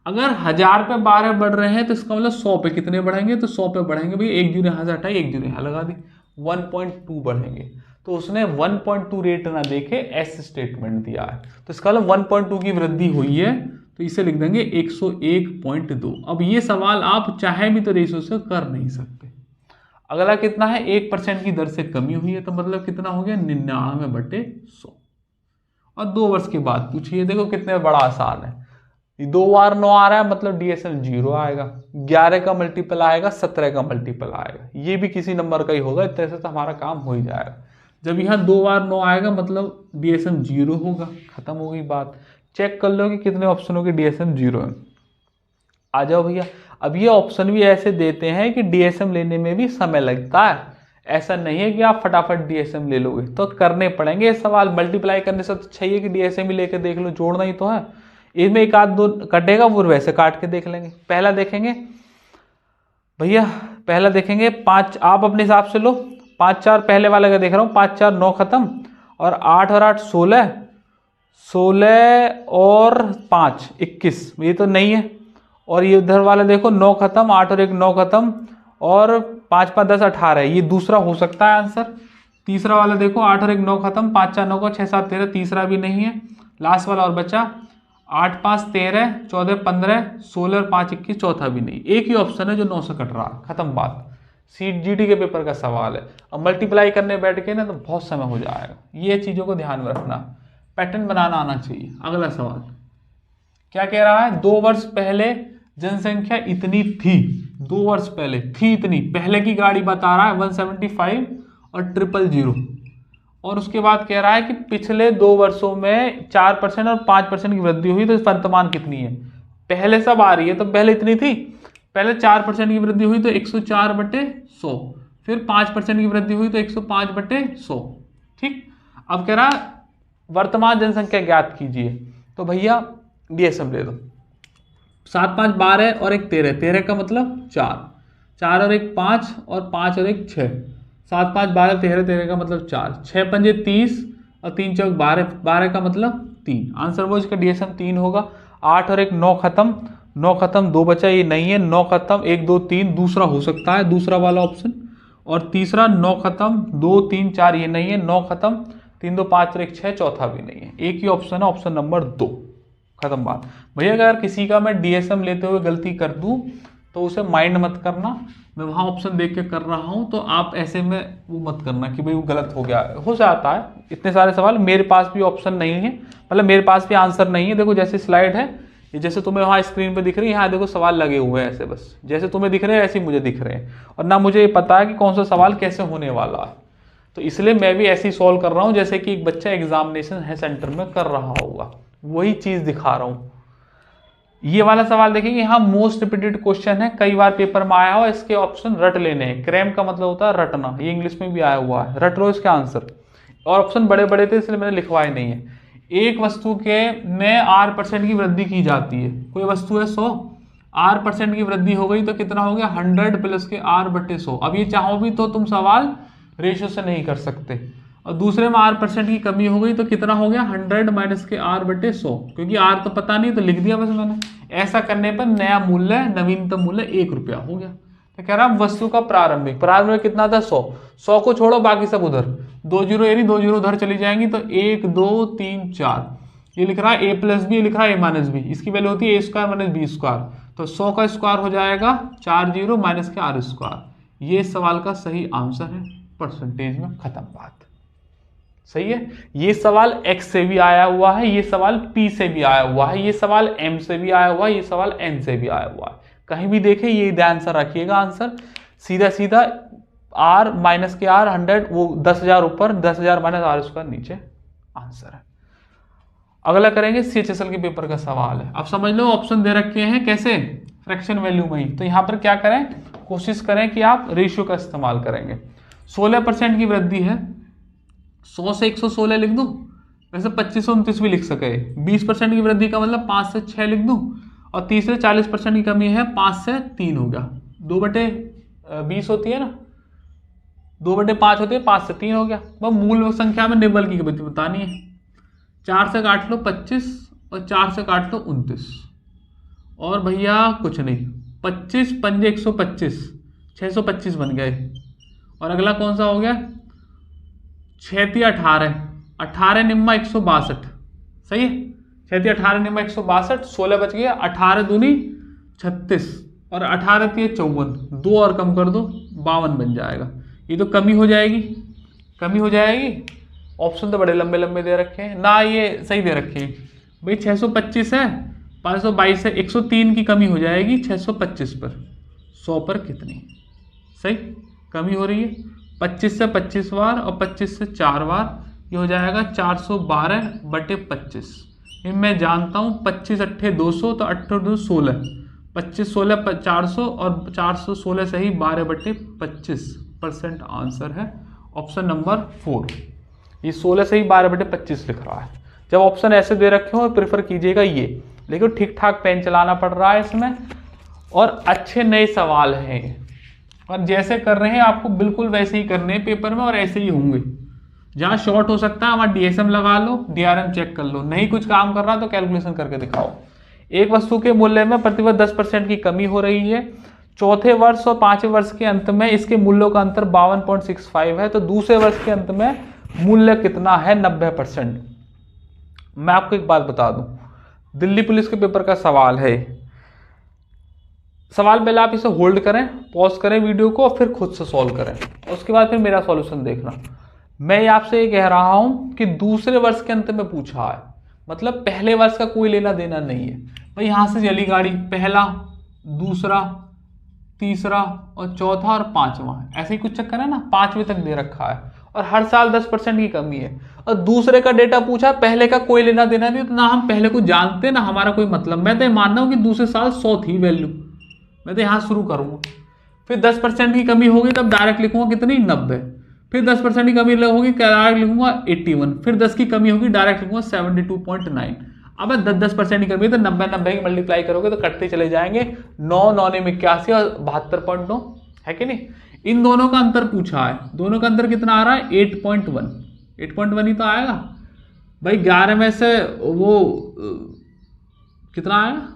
अगर 1000 पे 12 बढ़ रहे हैं तो इसका मतलब 100 पे कितने बढ़ेंगे? तो 100 पे बढ़ेंगे भैया, 1 जीरो यहाँ से हटाई, 1 जीरो यहाँ लगा दी, 1.2 बढ़ेंगे। तो उसने 1.2 रेट ना देखे ऐसे स्टेटमेंट दिया है, तो इसका मतलब 1.2 की वृद्धि हुई है, तो इसे लिख देंगे 101.2। अब ये सवाल आप चाहे भी तो रेशो से कर नहीं सकते। अगला कितना है? 1% की दर से कमी हुई है, तो मतलब कितना हो गया? 99/100। और 2 वर्ष के बाद पूछिए, देखो कितने बड़ा आसान है। 2 बार 9 आ रहा है मतलब डीएसएम 0 आएगा, 11 का मल्टीपल आएगा, 17 का मल्टीपल आएगा, ये भी किसी नंबर का ही होगा। इस तरह से तो हमारा काम हो ही जाएगा। जब यहाँ 2 बार 9 आएगा मतलब डीएसएम 0 होगा, खत्म हो गई बात। चेक कर लो कि कितने ऑप्शनों के डीएसएम 0 है। आ जाओ भैया। अब ये ऑप्शन भी ऐसे देते हैं कि डीएसएम लेने में भी समय लगता है, ऐसा नहीं है कि आप फटाफट डीएसएम ले लोगे, तो करने पड़ेंगे सवाल। मल्टीप्लाई करने से तो चाहिए कि डीएसएम ही लेकर देख लो, जोड़ना ही तो है। इसमें एक आध दो कटेगा, वो वैसे काट के देख लेंगे। पहला देखेंगे भैया, पहला देखेंगे 5, आप अपने हिसाब से लो। 5 4 पहले वाले का देख रहा हूँ, 5 4 9 खत्म, और 8 और 8 16, 16 और 5 21, ये तो नहीं है। और ये उधर वाला देखो 9 खत्म, 8 और 1 9 खत्म, और 5 5 10 18 है, ये दूसरा हो सकता है आंसर। तीसरा वाला देखो 8 और 1 9 खत्म, 5 4 9 का 6 7 13, तीसरा भी नहीं है। लास्ट वाला और बचा 8 5 13, 14 15, 16 और 5 21, चौथा भी नहीं। एक ही ऑप्शन है जो 9 से कट रहा है, खत्म बात। जीडी के पेपर का सवाल है। अब मल्टीप्लाई करने बैठ के ना तो बहुत समय हो जाएगा, ये चीज़ों को ध्यान में रखना, पैटर्न बनाना आना चाहिए। अगला सवाल क्या कह रहा है? 2 वर्ष पहले जनसंख्या इतनी थी, 2 वर्ष पहले थी इतनी, पहले की गाड़ी बता रहा है 175 और 000, और उसके बाद कह रहा है कि पिछले 2 वर्षों में 4% और 5% की वृद्धि हुई, तो वर्तमान कितनी है? पहले सब आ रही है, तो पहले इतनी थी, पहले 4% की वृद्धि हुई तो 104/100, फिर 5% की वृद्धि हुई तो 105/100। ठीक, अब कह रहा वर्तमान जनसंख्या ज्ञात कीजिए, तो भैया डीएसएम ले दो। 7 5 12 और 1 13, 13 का मतलब 4, 4 और 1 5, और 5 और 1 6, 7 5 12 13, 13 का मतलब 4, 6 पंजे 30 और 3 चौक 12, 12 का मतलब 3। आंसर वो इसका डीएसएम 3 होगा। 8 और 1 9 खत्म, 9 खत्म, 2 बचा, ये नहीं है। 9 खत्म, 1 2 3 दूसरा हो सकता है, दूसरा वाला ऑप्शन। और तीसरा 9 खत्म, 2 3 4, ये नहीं है। 9 खत्म, 3 2 5 और 1 6, चौथा भी नहीं है। एक ही ऑप्शन है, ऑप्शन नंबर 2, खत्म बात। भैया अगर किसी का मैं डीएसएम लेते हुए गलती कर दूं तो उसे माइंड मत करना, मैं वहाँ ऑप्शन देख के कर रहा हूँ, तो आप ऐसे में वो मत करना कि भाई वो गलत हो गया। हो जाता है इतने सारे सवाल, मेरे पास भी ऑप्शन नहीं है, मतलब मेरे पास भी आंसर नहीं है। देखो जैसे स्लाइड है ये जैसे तुम्हें वहाँ स्क्रीन पे दिख रही है, यहाँ देखो सवाल लगे हुए हैं ऐसे, बस जैसे तुम्हें दिख रहे हैं ऐसे ही मुझे दिख रहे हैं, और ना मुझे ये पता है कि कौन सा सवाल कैसे होने वाला है। तो इसलिए मैं भी ऐसे ही सॉल्व कर रहा हूँ जैसे कि एक बच्चा एग्जामिनेशन है सेंटर में कर रहा होगा, वही चीज़ दिखा रहा हूँ। ये वाला सवाल देखेंगे, यहाँ मोस्ट रिपीटेड क्वेश्चन है, कई बार पेपर में आया हुआ, इसके ऑप्शन रट लेने हैं। क्रैम का मतलब होता है रटना, ये इंग्लिश में भी आया हुआ है, रट लो इसके आंसर। और ऑप्शन बड़े बड़े थे इसलिए मैंने लिखवाए नहीं है। एक वस्तु के में R% की वृद्धि की जाती है, कोई वस्तु है 100, R% की वृद्धि हो गई तो कितना हो गया 100 प्लस के R/100। अब ये चाहो भी तो तुम सवाल रेशियो से नहीं कर सकते। और दूसरे में R% की कमी हो गई तो कितना हो गया 100 माइनस के R/100, क्योंकि R तो पता नहीं तो लिख दिया बस मैंने। ऐसा करने पर नया मूल्य, नवीनतम मूल्य 1 रुपया हो गया। तो कह रहा वस्तु का प्रारंभिक कितना था 100 को छोड़ो बाकी सब उधर, 2 जीरो यानी 2 जीरो उधर चली जाएंगी तो 1 2 3 4, ये लिख रहा है A प्लस बी, लिख रहा है A माइनस बी, इसकी वैल्यू होती है A² माइनस B², तो 100 का स्क्वायर हो जाएगा 4 जीरो माइनस के R²। ये सवाल का सही आंसर है, परसेंटेज में खत्म बात। सही है। ये सवाल X से भी आया हुआ है, ये सवाल P से भी आया हुआ है, ये सवाल M से भी आया हुआ है, ये सवाल N से भी आया हुआ है। कहीं भी देखे ये ध्यान से रखिएगा आंसर सीधा सीधा R माइनस के R 100, वो 10,000 ऊपर, 10,000 माइनस R² नीचे आंसर है। अगला करेंगे CHSL के पेपर का सवाल है। अब समझ लो ऑप्शन दे रखे हैं कैसे, फ्रैक्शन वैल्यू में ही। तो यहाँ पर क्या करें, कोशिश करें कि आप रेशियो का इस्तेमाल करेंगे। 16% की वृद्धि है, 100 से 116 लिख दूं, वैसे 2529 भी लिख सके। 20% की वृद्धि का मतलब 5 से 6 लिख दूं, और तीसरे 40% की कमी है 5 से 3 हो गया। 2/20 होती है ना, 2/5 होती है, 5 से 3 हो गया। वह मूल संख्या में निबल की बतानी है। 4 से काट लो 25 और 4 से काट लो 29, और भैया कुछ नहीं, 25 पंजे 125, 625 बन गए। और अगला कौन सा हो गया, 6 18, 18 निम्मा 162, सही है। 6 18 निम्मा 162, 16 बच गया, 18 दूनी 36 और 18 3 54, 2 और कम कर दो 52 बन जाएगा। ये तो कमी हो जाएगी, कमी हो जाएगी। ऑप्शन तो बड़े लंबे लंबे दे रखे हैं ना, ये सही दे रखे हैं भाई। 625 है, 522 है, 103 की कमी हो जाएगी 625 पर, 100 पर कितनी, सही कमी हो रही है। 25 से 25 बार और 25 से 4 बार, ये हो जाएगा 412/25। मैं जानता हूँ 25 अट्ठे 200, तो 8 2 16, 25 16 400 और 416 से ही 12/25% आंसर है। ऑप्शन नंबर 4, ये 16 से ही 12/25 लिख रहा है। जब ऑप्शन ऐसे दे रखे हो प्रेफर कीजिएगा ये, लेकिन ठीक ठाक पेन चलाना पड़ रहा है इसमें, और अच्छे नए सवाल हैं, और जैसे कर रहे हैं आपको बिल्कुल वैसे ही करने हैं पेपर में, और ऐसे ही होंगे। जहाँ शॉर्ट हो सकता है वहाँ DSM लगा लो, DRM चेक कर लो, नहीं कुछ काम कर रहा तो कैलकुलेशन करके दिखाओ। एक वस्तु के मूल्य में प्रतिवर्ष 10% की कमी हो रही है। चौथे वर्ष और 5वें वर्ष के अंत में इसके मूल्यों का अंतर 52.65 है, तो दूसरे वर्ष के अंत में मूल्य कितना है 90%। मैं आपको एक बात बता दूं, दिल्ली पुलिस के पेपर का सवाल है। सवाल पहले आप इसे होल्ड करें, पॉज करें वीडियो को, और फिर खुद से सॉल्व करें, उसके बाद फिर मेरा सॉल्यूशन देखना। मैं आपसे ये कह रहा हूं कि दूसरे वर्ष के अंत में पूछा है, मतलब पहले वर्ष का कोई लेना देना नहीं है भाई। यहां से चली गाड़ी, पहला, दूसरा, तीसरा और चौथा और 5वां, ऐसे ही कुछ चक्कर है ना, 5वें तक दे रखा है, और हर साल 10% की कमी है। और दूसरे का डेटा पूछा, पहले का कोई लेना देना नहीं, तो ना हम पहले को जानते ना हमारा कोई मतलब। मैं तो ये मान रहा हूं कि दूसरे साल 100 थी वैल्यू, मैं तो यहाँ शुरू करूंगा। फिर 10% की कमी होगी तब डायरेक्ट लिखूंगा कितनी 90, फिर 10% की कमी होगी डायरेक्ट लिखूंगा 81, फिर 10 की कमी होगी डायरेक्ट लिखूंगा 72.9। अब 10% की कमी तो 90 की मल्टीप्लाई करोगे तो कटते चले जाएंगे, 9 9 में 81 और 72.9 है कि नहीं। इन दोनों का अंतर पूछा है, दोनों का अंतर कितना आ रहा है 8.1, 8.1 ही तो आएगा भाई। 11 में से वो कितना आएगा,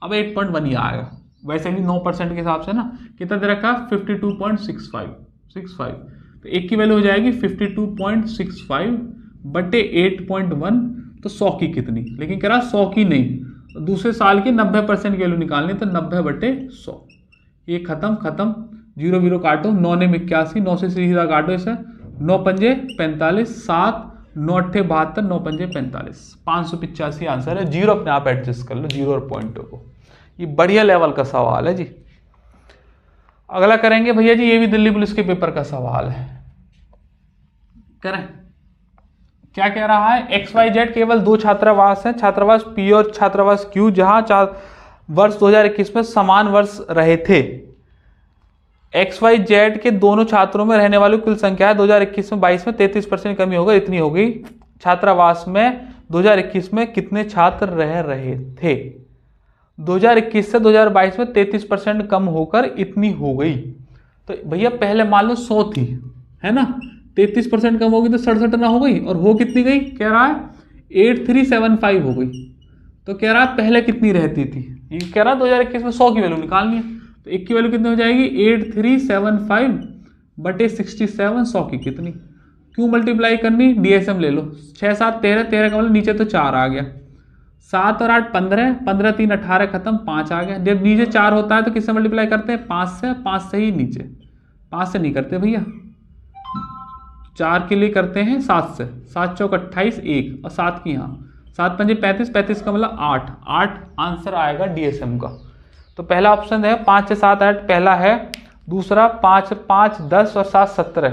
अब 8.1 ही आएगा। वैसे भी 9% के हिसाब से ना कितना दे रखा है 52.65, तो एक की वैल्यू हो जाएगी 52.65 बटे 8.1, तो 100 की कितनी, लेकिन कह रहा 100 की नहीं, दूसरे साल की 90% की वैल्यू निकालनी, तो 90/100। ये खत्म, 0 0 काटो, 9 ने 81, 9 से सीधा काटो इसे, 9 पंजे 45, 7 9 72 9 पंजे 45, 585 आंसर है। जीरो अपने आप एडजस्ट कर लो, जीरो और पॉइंटों को। ये बढ़िया लेवल का सवाल है जी। अगला करेंगे भैया जी, ये भी दिल्ली पुलिस के पेपर का सवाल है। करें, क्या कह रहा है, XYZ केवल 2 छात्रावास हैं, छात्रावास P और छात्रावास Q, जहां वर्ष 2021 में समान वर्ष रहे थे। XYZ के दोनों छात्रों में रहने वालों की कुल संख्या है 2021 में 22 में 33% कमी हो गई, इतनी हो गई। छात्रावास में 2021 में कितने छात्र रह रहे थे? 2021 से 2022 में 33% कम होकर इतनी हो गई। तो भैया पहले मान लो 100 थी, है ना, 33% कम होगी तो 67 ना हो गई, और हो कितनी गई? कह रहा है 8375 हो गई। तो कह रहा है पहले कितनी रहती थी? ये कह रहा है 2021 में 100 की वैल्यू निकालनी है, तो 1 की वैल्यू कितनी हो जाएगी? 8375 बटे 67, 100 की कितनी? क्यों मल्टीप्लाई करनी? DSM ले लो, 6 7 13, 13 का मतलब नीचे तो 4 आ गया, 7 और 8 15, 15 3 18 खत्म, 5 आ गया। जब नीचे 4 होता है तो किससे मल्टीप्लाई करते हैं? 5 से। 5 से ही नीचे, 5 से नहीं करते भैया, 4 के लिए करते हैं 7 से। 7 चौक 28, 1 और 7 की यहाँ, 7 पंजे 35, 35 का मतलब 8, 8 आंसर आएगा DSM का। तो पहला ऑप्शन है 5 से 7 8 पहला है, दूसरा 5 5 10 और 7 17,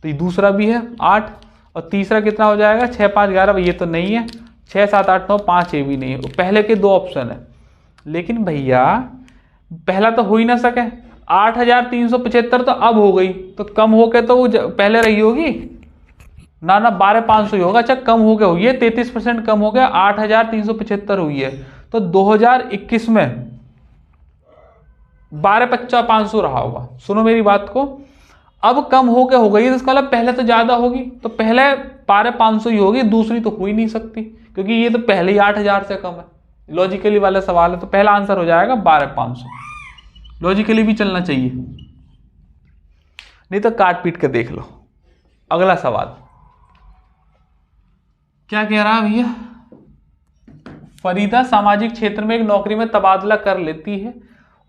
तो ये दूसरा भी है 8, और तीसरा कितना हो जाएगा? 6 5 11, ये तो नहीं है, 6 7 8 9 5 ये भी नहीं है। पहले के 2 ऑप्शन है, लेकिन भैया पहला तो हो ही ना सके। 8375 तो अब हो गई, तो कम होके तो वो पहले रही होगी ना, 12500 ही होगा। अच्छा कम हो गया हुई है, 33% कम हो गया, 8375 हुई है, तो 2021 में 12500 रहा होगा। सुनो मेरी बात को, अब कम हो के हो गई तो इसका मतलब पहले तो ज्यादा होगी, तो पहले 12500 ही होगी, दूसरी तो हो ही नहीं सकती, क्योंकि ये तो पहले ही 8000 से कम है। लॉजिकली वाला सवाल है, तो पहला आंसर हो जाएगा 12500। लॉजिकली भी चलना चाहिए, नहीं तो काट पीट के देख लो। अगला सवाल क्या कह रहा है भैया, फरीदा सामाजिक क्षेत्र में एक नौकरी में तबादला कर लेती है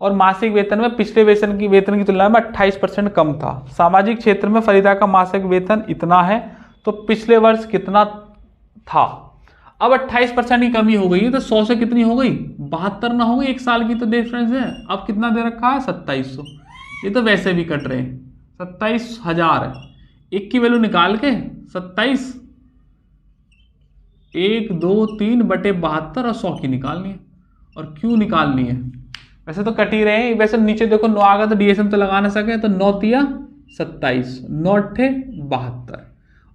और मासिक वेतन में पिछले वेतन की तुलना में 28% कम था। सामाजिक क्षेत्र में फरीदा का मासिक वेतन इतना है, तो पिछले वर्ष कितना था? अब 28% की कमी हो गई है, तो 100 से कितनी हो गई? 72 ना हो गई, 1 साल की तो डिफरेंस है। अब कितना दे रखा है? 2700। ये तो वैसे भी कट रहे हैं, 27000 है। 1 की वैल्यू निकाल के 27 1 2 3 बटे 72 और 100 की निकालनी है, और क्यों निकालनी है? वैसे तो कट ही रहे हैं, वैसे नीचे देखो 9 आ गया तो DSM तो लगा ना सके, तो 9 तिया 27, 9 अट्ठे 72,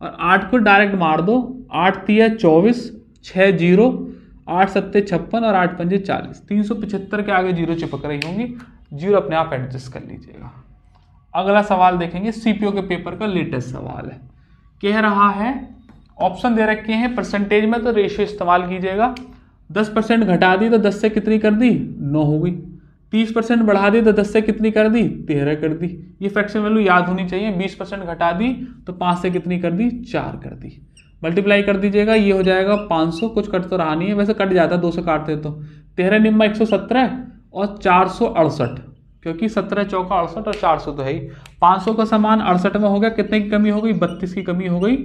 और 8 को डायरेक्ट मार दो, 8 तिया 24, 6 0, 8 सत्ते 56 और 8 पंजे 40, 375 के आगे जीरो चिपक रही होंगी, जीरो अपने आप एडजस्ट कर लीजिएगा। अगला सवाल देखेंगे, CPO के पेपर का लेटेस्ट सवाल है। कह रहा है, ऑप्शन दे रखे हैं परसेंटेज में, तो रेशियो इस्तेमाल कीजिएगा। 10% घटा दी तो 10 से कितनी कर दी? 9 हो गई। 30% बढ़ा दी तो 10 से कितनी कर दी? 13 कर दी। ये फ्रैक्शन वैल्यू याद होनी चाहिए। 20% घटा दी तो 5 से कितनी कर दी? 4 कर दी। मल्टीप्लाई कर दीजिएगा, ये हो जाएगा 500, कुछ कट तो रहा नहीं है, वैसे कट जाता है 2 से काटते तो। 13 निम्मा 117 और 468, क्योंकि 17 चौका 68 और 400 तो है ही। 500 का समान 68 में हो गया, कितने की कमी हो गई? 32 की कमी हो गई।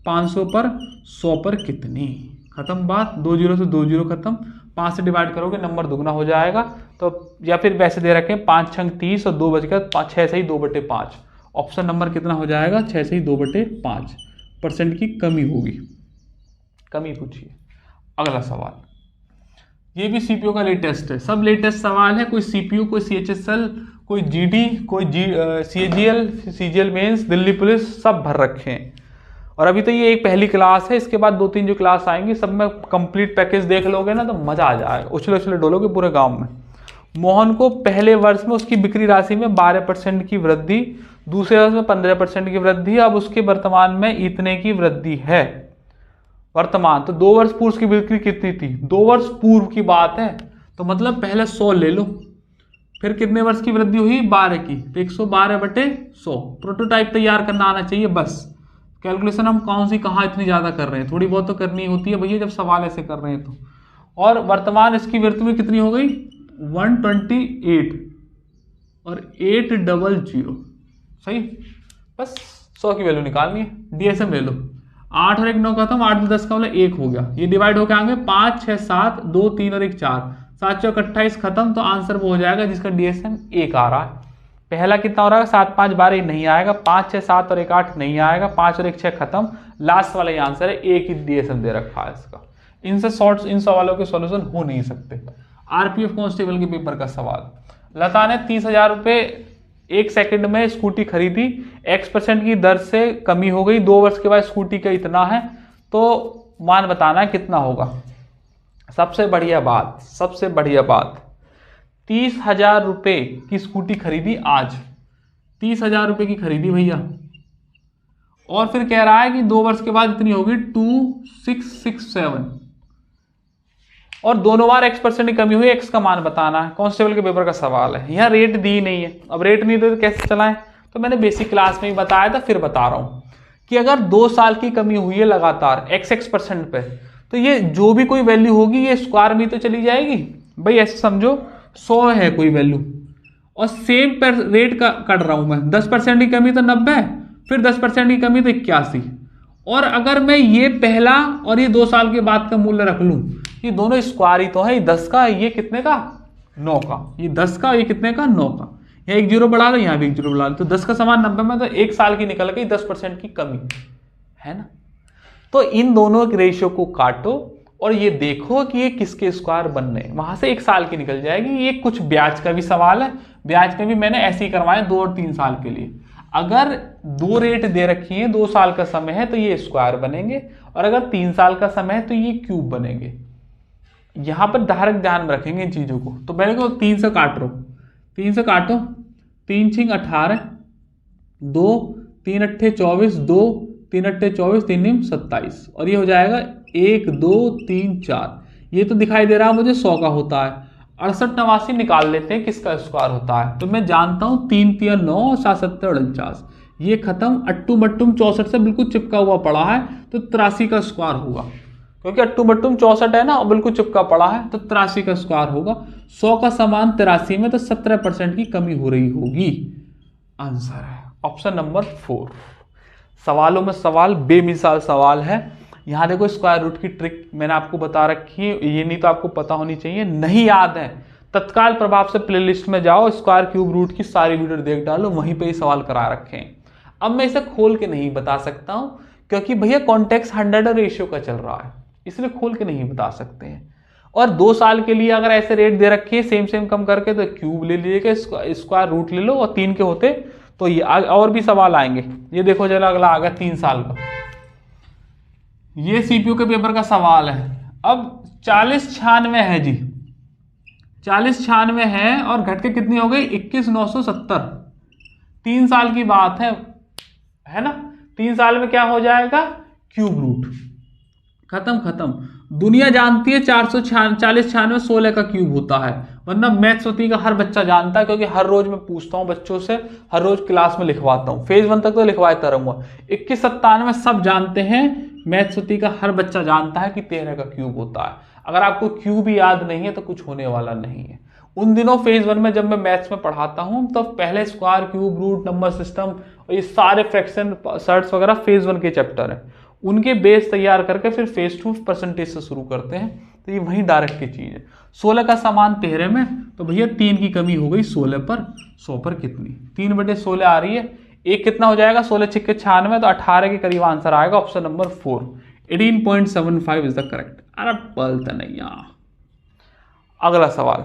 500 पर 100 पर कितनी? खत्म बात, 2 जीरो से 2 जीरो खत्म। 5 से डिवाइड करोगे नंबर दुगना हो जाएगा, तो या फिर वैसे दे रखें 5 छंग 30 और 2 बचकर 6 से ही 2/5। ऑप्शन नंबर कितना हो जाएगा? 6 से ही 2/5% की कमी होगी। कमी पूछिए। अगला सवाल, ये भी CPO का लेटेस्ट है, सब लेटेस्ट सवाल है। कोई CPO, कोई CHSL, कोई GD, कोई CGL मेंस, दिल्ली पुलिस, सब भर रखे हैं। और अभी तो ये एक पहली क्लास है, इसके बाद 2-3 जो क्लास आएंगी सब में कंप्लीट पैकेज देख लोगे ना तो मजा आ जाएगा, उछले उछले डोलोगे पूरे गांव में। मोहन को पहले वर्ष में उसकी बिक्री राशि में 12% की वृद्धि, दूसरे वर्ष में 15% की वृद्धि, अब उसके वर्तमान में इतने की वृद्धि है। वर्तमान तो 2 वर्ष पूर्व की बिक्री कितनी थी? 2 वर्ष पूर्व की बात है, तो मतलब पहले 100 ले लो, फिर कितने वर्ष की वृद्धि हुई? 12 की, तो 112/100। प्रोटोटाइप तैयार करना आना चाहिए बस। कैलकुलेशन हम कौन सी कहाँ इतनी ज़्यादा कर रहे हैं, थोड़ी बहुत तो करनी होती है भैया जब सवाल ऐसे कर रहे हैं तो। और वर्तमान इसकी वृद्धि में कितनी हो गई? 128 और 800, सही। बस 100 की वैल्यू निकालनी है। DSM ले लो। 8 और 1 9 खत्म, 8 10 का मतलब 1 हो गया, ये डिवाइड होकर आएंगे 5 6 7 2 3 और 1 4, 7 चौक 28 खत्म। तो आंसर वो हो जाएगा जिसका DSM 1 आ रहा है। पहला कितना हो रहा है 7 5 12 नहीं आएगा, 5 6 7 और 1 8 नहीं आएगा, 5 और 1 6 खत्म, लास्ट वाला ये आंसर है, एक ही DSM दे रखा है इसका। इनसे शॉर्ट्स इन सवालों के सॉल्यूशन हो नहीं सकते। RPF कांस्टेबल के पेपर का सवाल, लता ने 30,000 रुपये 1 सेकंड में स्कूटी खरीदी, X% की दर से कमी हो गई, 2 वर्ष के बाद स्कूटी का इतना है, तो मान बताना है कितना होगा। सबसे बढ़िया बात 30,000 रुपये की स्कूटी खरीदी आज, 30,000 रुपये की खरीदी भैया, और फिर कह रहा है कि 2 वर्ष के बाद इतनी होगी 2667, और दोनों बार X% की कमी हुई, X का मान बताना है। कांस्टेबल के पेपर का सवाल है, यहाँ रेट दी नहीं है, अब रेट नहीं दे तो कैसे चलाएं। तो मैंने बेसिक क्लास में ही बताया था, फिर बता रहा हूं कि अगर 2 साल की कमी हुई है लगातार X% पे, तो ये जो भी कोई वैल्यू होगी ये स्क्वायर में तो चली जाएगी भाई। ऐसे समझो 100 है कोई वैल्यू, और सेम रेट का कट रहा हूं मैं, 10% की कमी तो 90, फिर 10% की कमी तो 81, और अगर मैं ये पहला और ये 2 साल के बाद का मूल्य रख लूं, ये दोनों स्क्वायर ही तो है, 10 का, ये कितने का 9 का, ये 10 का, ये कितने का 9 का, यहाँ 1 जीरो बढ़ा लो, यहाँ भी 1 जीरो बढ़ा लो, तो 10 का समान 90 में, तो 1 साल की निकल गई 10% की कमी है ना। तो इन दोनों के रेशियो को काटो और ये देखो कि ये किसके स्क्वायर बनने, वहां से 1 साल की निकल जाएगी। ये कुछ ब्याज का भी सवाल है, ब्याज का भी मैंने ऐसे ही करवाए 2 और 3 साल के लिए। अगर 2 रेट दे रखी है, 2 साल का समय है तो ये स्क्वायर बनेंगे, और अगर 3 साल का समय है तो ये क्यूब बनेंगे। यहां पर डायरेक्ट ध्यान में रखेंगे इन चीजों को। तो पहले को 3 से काट लो, 3 से काटो, 3 6 18, 2 3 8 24, 2 3 8 24, 3 9 27, और ये हो जाएगा 1 2 3 4। ये तो दिखाई दे रहा है मुझे 100 का होता है। 68 89 निकाल लेते हैं किसका स्क्वायर होता है। तो मैं जानता हूं 3 3 9 7 7 49, ये खत्म, अट्टू मट्टुम 64 से बिल्कुल चिपका हुआ पड़ा है, तो 83 का स्क्वायर होगा, क्योंकि अट्टू मट्टुम 64 है ना, और बिल्कुल चिपका पड़ा है, तो 83 का स्क्वायर होगा। 100 का समान 83 में, तो 17% की कमी हो रही होगी। आंसर है ऑप्शन नंबर 4। सवालों में सवाल बेमिसाल सवाल है। यहां देखो स्क्वायर रूट की ट्रिक मैंने आपको बता रखी है, ये नहीं तो आपको पता होनी चाहिए। नहीं याद है तत्काल प्रभाव से प्लेलिस्ट में जाओ, स्क्वायर क्यूब रूट की सारी वीडियो देख डालो, वहीं पे ही सवाल करा रखे हैं। अब मैं इसे खोल के नहीं बता सकता हूं, क्योंकि भैया कॉन्टेक्स्ट 100 रेशियो का चल रहा है, इसलिए खोल के नहीं बता सकते हैं। और 2 साल के लिए अगर ऐसे रेट दे रखे सेम सेम कम करके, तो क्यूब ले लीजिएगा, स्क्वायर रूट ले लो, और 3 के होते तो ये और भी सवाल आएंगे। ये देखो जरा अगला आ गया 3 साल का, ये सीपीयू के पेपर का सवाल है। अब 40 96 है जी, 40 96 है, और घट के कितनी हो गई 21 970। 3 साल की बात है ना। 3 साल में क्या हो जाएगा क्यूब रूट, खत्म। दुनिया जानती है 440 96 16 का क्यूब होता है, वरना मैथ्स होती का हर बच्चा जानता है, क्योंकि हर रोज मैं पूछता हूं बच्चों से, हर रोज क्लास में लिखवाता हूं, फेज 1 तक तो लिखवाता रहूंगा। 21 97 सब जानते हैं, मैथ्स होती का हर बच्चा जानता है कि 13 का क्यूब होता है। अगर आपको क्यूब ही याद नहीं है तो कुछ होने वाला नहीं है। उन दिनों फेज 1 में जब मैं मैथ्स में पढ़ाता हूं, तो पहले square cube root number system और ये सारे फ्रैक्शन सर्ट्स वगैरह फेज 1 के चैप्टर है, उनके बेस तैयार करके फिर फेज 2 परसेंटेज से शुरू करते हैं। तो ये वही डायरेक्ट की चीज है। 16 का समान 13 में, तो भैया 3 की कमी हो गई 16 पर, 100 पर कितनी 3/16 आ रही है। एक कितना हो जाएगा 16 6 96, तो 18 के करीब आंसर आएगा option number 4। 18.75 is the correct. अरे पलता नहीं। अगला सवाल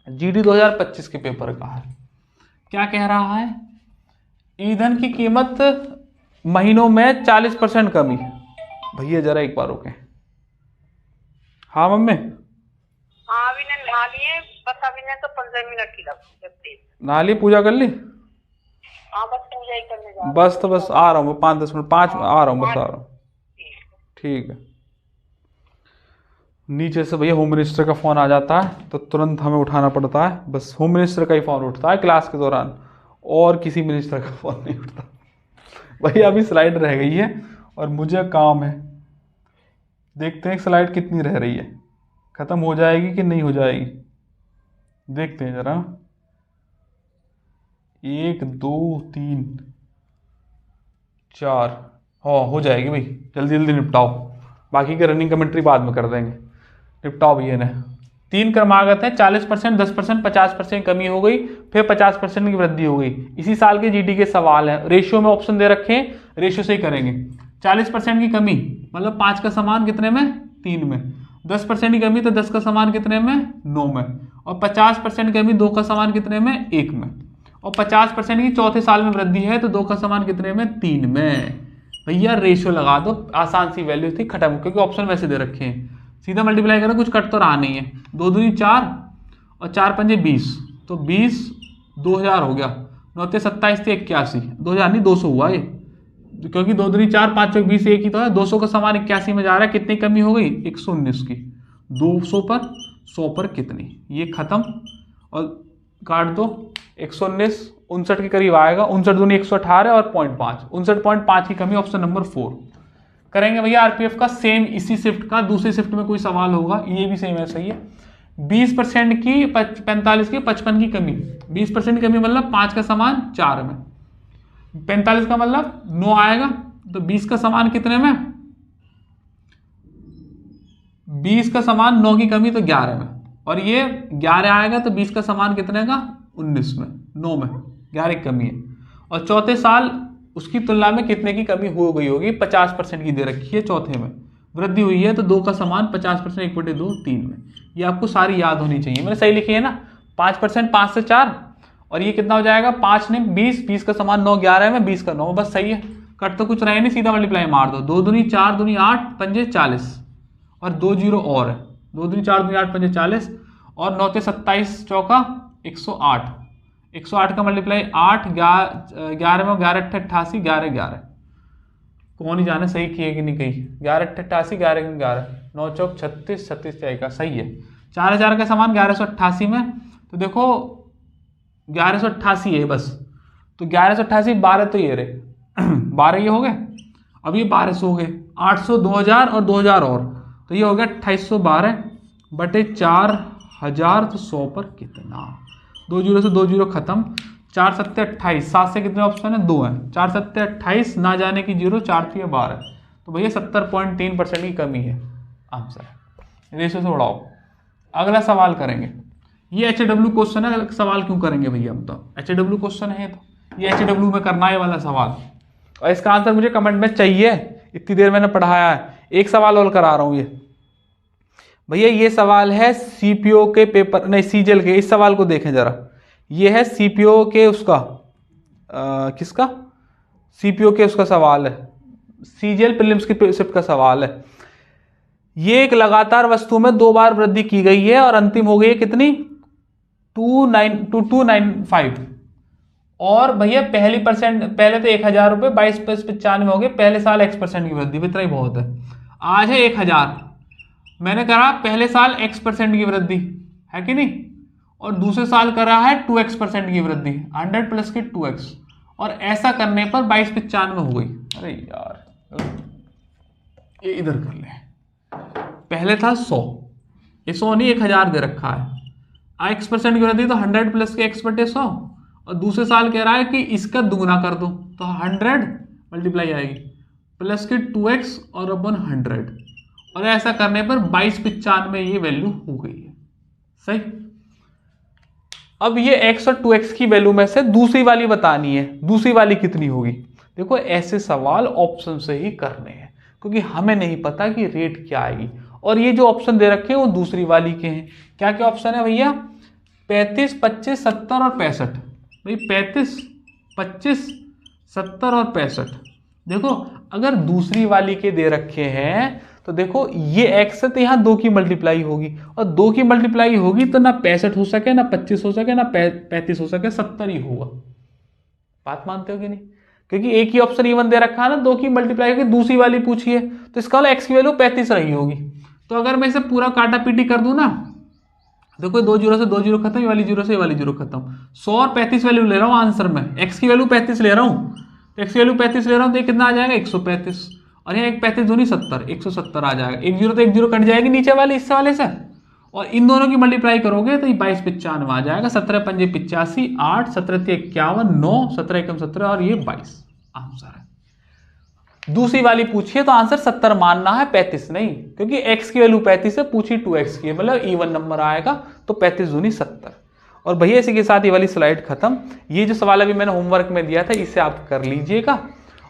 जीडी 2025 के पेपर का है। क्या कह रहा है, ईंधन की कीमत महीनों में 40% कमी। भैया जरा एक बार रुके। हाँ मम्मी, हाँ अभी ने नहा लिए, बस अभी ने तो 15 मिनट की लगती। नहा ली, पूजा कर ली? हाँ बस पूजा ही करने जा बस तो बस आ रहा हूँ 5-10 मिनट, 5 आ रहा हूँ, बस आ रहा हूँ। ठीक है। नीचे से भैया होम मिनिस्टर का फ़ोन आ जाता है तो तुरंत हमें उठाना पड़ता है, बस होम मिनिस्टर का ही फ़ोन उठता है क्लास के दौरान, और किसी मिनिस्टर का फ़ोन नहीं उठता। भैया अभी स्लाइड रह गई है और मुझे काम है, देखते हैं स्लाइड कितनी रह रही है, ख़त्म हो जाएगी कि नहीं हो जाएगी, देखते हैं ज़रा। 1 2 3 4 हो जाएगी भाई, जल्दी जल्दी निपटाओ, बाकी की रनिंग कमेंट्री बाद में कर देंगे। निपटाओ भैया ने। 3 क्रमागत है, 40%, 10%, 50% कमी हो गई, फिर 50% की वृद्धि हो गई। इसी साल के जीडी के सवाल है, रेशियो में ऑप्शन दे रखे हैं, रेशियो से ही करेंगे। 40% की कमी मतलब 5 का समान कितने में, 3 में। 10% की कमी तो 10 का समान कितने में, 9 में। और 50% की कमी 2 का समान कितने में, 1 में। और 50% की चौथे साल में वृद्धि है तो 2 का समान कितने में, 3 में। भैया रेशियो लगा दो, आसान सी वैल्यू थी, खत्म, क्योंकि ऑप्शन वैसे दे रखे हैं। सीधा मल्टीप्लाई करो, कुछ कट तो रहा नहीं है। 2 दूनी 4 और 4 पंजे 20, तो 20 2000 हो गया। 9 27 थे 81, 2000 नहीं 200 हुआ ये, क्योंकि 2 दूनी 4 5 चौक 20 एक ही तो है। 200 का समान 81 में जा रहा है, कितनी कमी हो गई, 119 की। 200 पर 100 पर कितनी, ये खत्म और काट दो। 119 59 के करीब आएगा, 59 दूनी 118 और 0.5, 59.5 की कमी, ऑप्शन नंबर 4 करेंगे भैया। आरपीएफ का सेम इसी शिफ्ट का दूसरी शिफ्ट में कोई सवाल होगा, ये भी सेम ऐसा ही है। 20% की 45 की 55 की कमी, 20% की कमी मतलब 5 का समान 4 में, 45 का मतलब 9 आएगा, तो 20 का समान कितने में, 20 का समान 9 की कमी तो 11 में, और ये 11 आएगा तो 20 का समान कितने का, 19 में, 9 में 11 की कमी है। और चौथे साल उसकी तुलना में कितने की कमी हो गई होगी, 50% की दे रखी है, चौथे में वृद्धि हुई है तो 2 का समान 50% 1/2 3 में। ये आपको सारी याद होनी चाहिए, मैंने सही लिखी है ना। 5% 5 से 4, और ये कितना हो जाएगा, 5 नहीं 20, 20 का समान 9 11 में, 20 का 9, बस सही है। कट तो कुछ रहे नहीं, सीधा मल्टीप्लाई मार दो। 2 दूनी 4 दूनी 8 पंजे 40 और 2 जीरो और है, 2 दूनी 4 दूनी 8 पंजे 40 और 9 27 चौका 108, 108 का मल्टीप्लाई 8 11 में 11 88 11 11, कौन ही जाने सही किए कि नहीं कही। 11 88 11 11 9 चौक 36 36 का सही है। 4000 का समान 1188 में, तो देखो 1188 है बस, तो 1188 12 तो ये रहे 12 ये हो गए, अब ये 1200 हो गए, 800 2000 और 2000 और, तो ये हो गया 2812 बटे 4000, तो 100 पर कितना, 2 जीरो से 2 जीरो खत्म, 4 7 28, 7 से कितने ऑप्शन है, 2 है, 4 7 28, ना जाने की जीरो, 4 3 12, तो भैया 70.3% की कमी है आंसर। रेशियो से उड़ाओ। अगला सवाल करेंगे, ये HW क्वेश्चन है, सवाल क्यों करेंगे भैया हम, तो HW क्वेश्चन है तो ये HW में करना है वाला सवाल, और इसका आंसर मुझे कमेंट में चाहिए, इतनी देर मैंने पढ़ाया है। एक सवाल और करा रहा हूँ ये भैया, ये सवाल है सीपीओ के पेपर, नहीं सीजीएल के, इस सवाल को देखें जरा, ये है सीपीओ के उसका किसका, सीपीओ के उसका सवाल है, सीजीएल प्रीलिम्स की शिफ्ट का सवाल है। ये एक लगातार वस्तु में 2 बार वृद्धि की गई है और अंतिम हो गई है कितनी, 295, और भैया पहले तो 1000 रुपये 22 + 95 हो गए, पहले साल X% की वृद्धि, इतना ही बहुत है। आज है 1000, मैंने कहा पहले साल X% की वृद्धि है कि नहीं, और दूसरे साल कर रहा है 2X% की वृद्धि, 100 प्लस की 2X, और ऐसा करने पर 22 + 95 हो गई। अरे यार ये इधर कर ले, पहले था 100, ये 100 नहीं 1000 दे रखा है, X% की वृद्धि तो 100 प्लस के X/100, और दूसरे साल कह रहा है कि इसका दुगना कर दो, तो 100 मल्टीप्लाई आएगी प्लस की 2X और अपन 100, और ऐसा करने पर 22 + 95 ये वैल्यू हो गई है, सही। अब ये X और 2X की वैल्यू में से दूसरी वाली बतानी है, दूसरी वाली कितनी होगी। देखो ऐसे सवाल ऑप्शन से ही करने हैं, क्योंकि हमें नहीं पता कि रेट क्या आएगी, और ये जो ऑप्शन दे रखे हैं वो दूसरी वाली के हैं। क्या क्या ऑप्शन है भैया, 35 25 70 और 65, भाई 35 25 70 और 65। देखो अगर दूसरी वाली के दे रखे हैं तो देखो ये X है तो यहाँ 2 की मल्टीप्लाई होगी, और 2 की मल्टीप्लाई होगी तो ना 65 हो सके, ना 25 हो सके, ना 35 हो सके, 70 ही होगा। बात मानते हो कि नहीं, क्योंकि एक ही ऑप्शन इवन दे रखा है ना, 2 की मल्टीप्लाई होगी, दूसरी वाली पूछी है, तो इसका X की वैल्यू 35 रही होगी। तो अगर मैं इसे पूरा काटा पीटी कर दूं ना, देखो 2 जीरो से 2 जीरो खत्म, ये वाली जीरो से ये वाली जीरो खत्म, 100 और 35 वैल्यू ले रहा हूँ आंसर में, X की वैल्यू 35 ले रहा हूँ, तो X की वैल्यू 35 ले रहा हूँ, तो ये कितना आ जाएगा 135, और यहाँ 35 दूनी 70, 170 आ जाएगा। 1 जीरो तो 1 जीरो कट जाएगी नीचे वाले इस वाले से, और इन दोनों की मल्टीप्लाई करोगे तो ये 22 + 95 आ जाएगा, 17 पंजे 85, 8 17 51 9 17 एकम 17, और ये 22 आंसर है। दूसरी वाली पूछिए तो आंसर 70 मानना है, 35 नहीं, क्योंकि x की वैल्यू 35 है, पूछी 2x की है, मतलब इवन नंबर आएगा, तो 35 दूनी 70। और भैया इसी के साथ ये वाली स्लाइड खत्म। ये जो सवाल अभी मैंने होमवर्क में दिया था इसे आप कर लीजिएगा।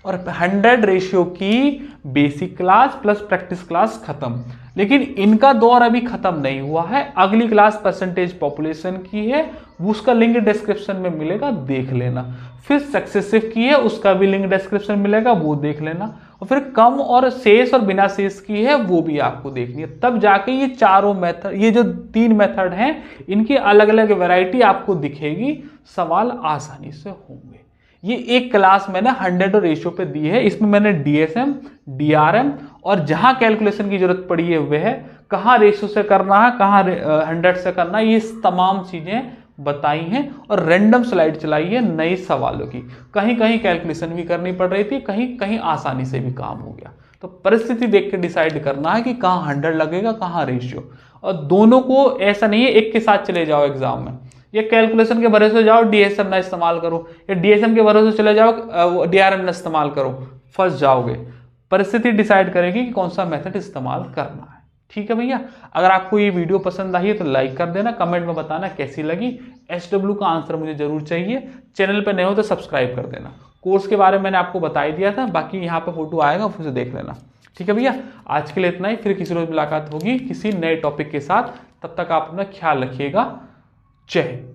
और 100 रेशियो की basic class plus practice class खत्म। लेकिन इनका दौर अभी खत्म नहीं हुआ है, अगली क्लास परसेंटेज पॉपुलेशन की है, उसका लिंक डिस्क्रिप्शन में मिलेगा, देख लेना। फिर सक्सेसिव की है, उसका भी लिंक डिस्क्रिप्शन मिलेगा, वो देख लेना। और फिर कम और शेष और बिना शेष की है, वो भी आपको देखनी है। तब जाके ये चारों मेथड, ये जो 3 मेथड हैं, इनकी अलग अलग वैरायटी आपको दिखेगी, सवाल आसानी से होंगे। ये एक क्लास मैंने 100 रेशियो पे दी है, इसमें मैंने डीएसएम, डीआरएम और जहां कैलकुलेशन की जरूरत पड़ी है वह है, कहाँ रेशियो से करना है, कहाँ 100 से करना है, ये तमाम चीजें बताई हैं। और रैंडम स्लाइड चलाई है नए सवालों की, कहीं कहीं कैलकुलेशन भी करनी पड़ रही थी, कहीं कहीं आसानी से भी काम हो गया। तो परिस्थिति देख के डिसाइड करना है कि कहाँ 100 लगेगा, कहाँ रेशियो। और दोनों को ऐसा नहीं है एक के साथ चले जाओ एग्जाम में, ये कैलकुलेशन के भरोसे जाओ डीएसएम ना इस्तेमाल करो, या डीएसएम के भरोसे चले जाओ डीआरएम ना इस्तेमाल करो, फंस जाओगे। परिस्थिति डिसाइड करेगी कि कौन सा मेथड इस्तेमाल करना है। ठीक है भैया, अगर आपको ये वीडियो पसंद आई है तो लाइक कर देना, कमेंट में बताना कैसी लगी। SW का आंसर मुझे जरूर चाहिए। चैनल पे नए हो तो सब्सक्राइब कर देना। कोर्स के बारे में मैंने आपको बता ही दिया था, बाकी यहाँ पे फोटो आएगा, उसे देख लेना। ठीक है भैया, आज के लिए इतना ही, फिर किसी रोज मुलाकात होगी किसी नए टॉपिक के साथ। तब तक आप अपना ख्याल रखिएगा। जय हिंद।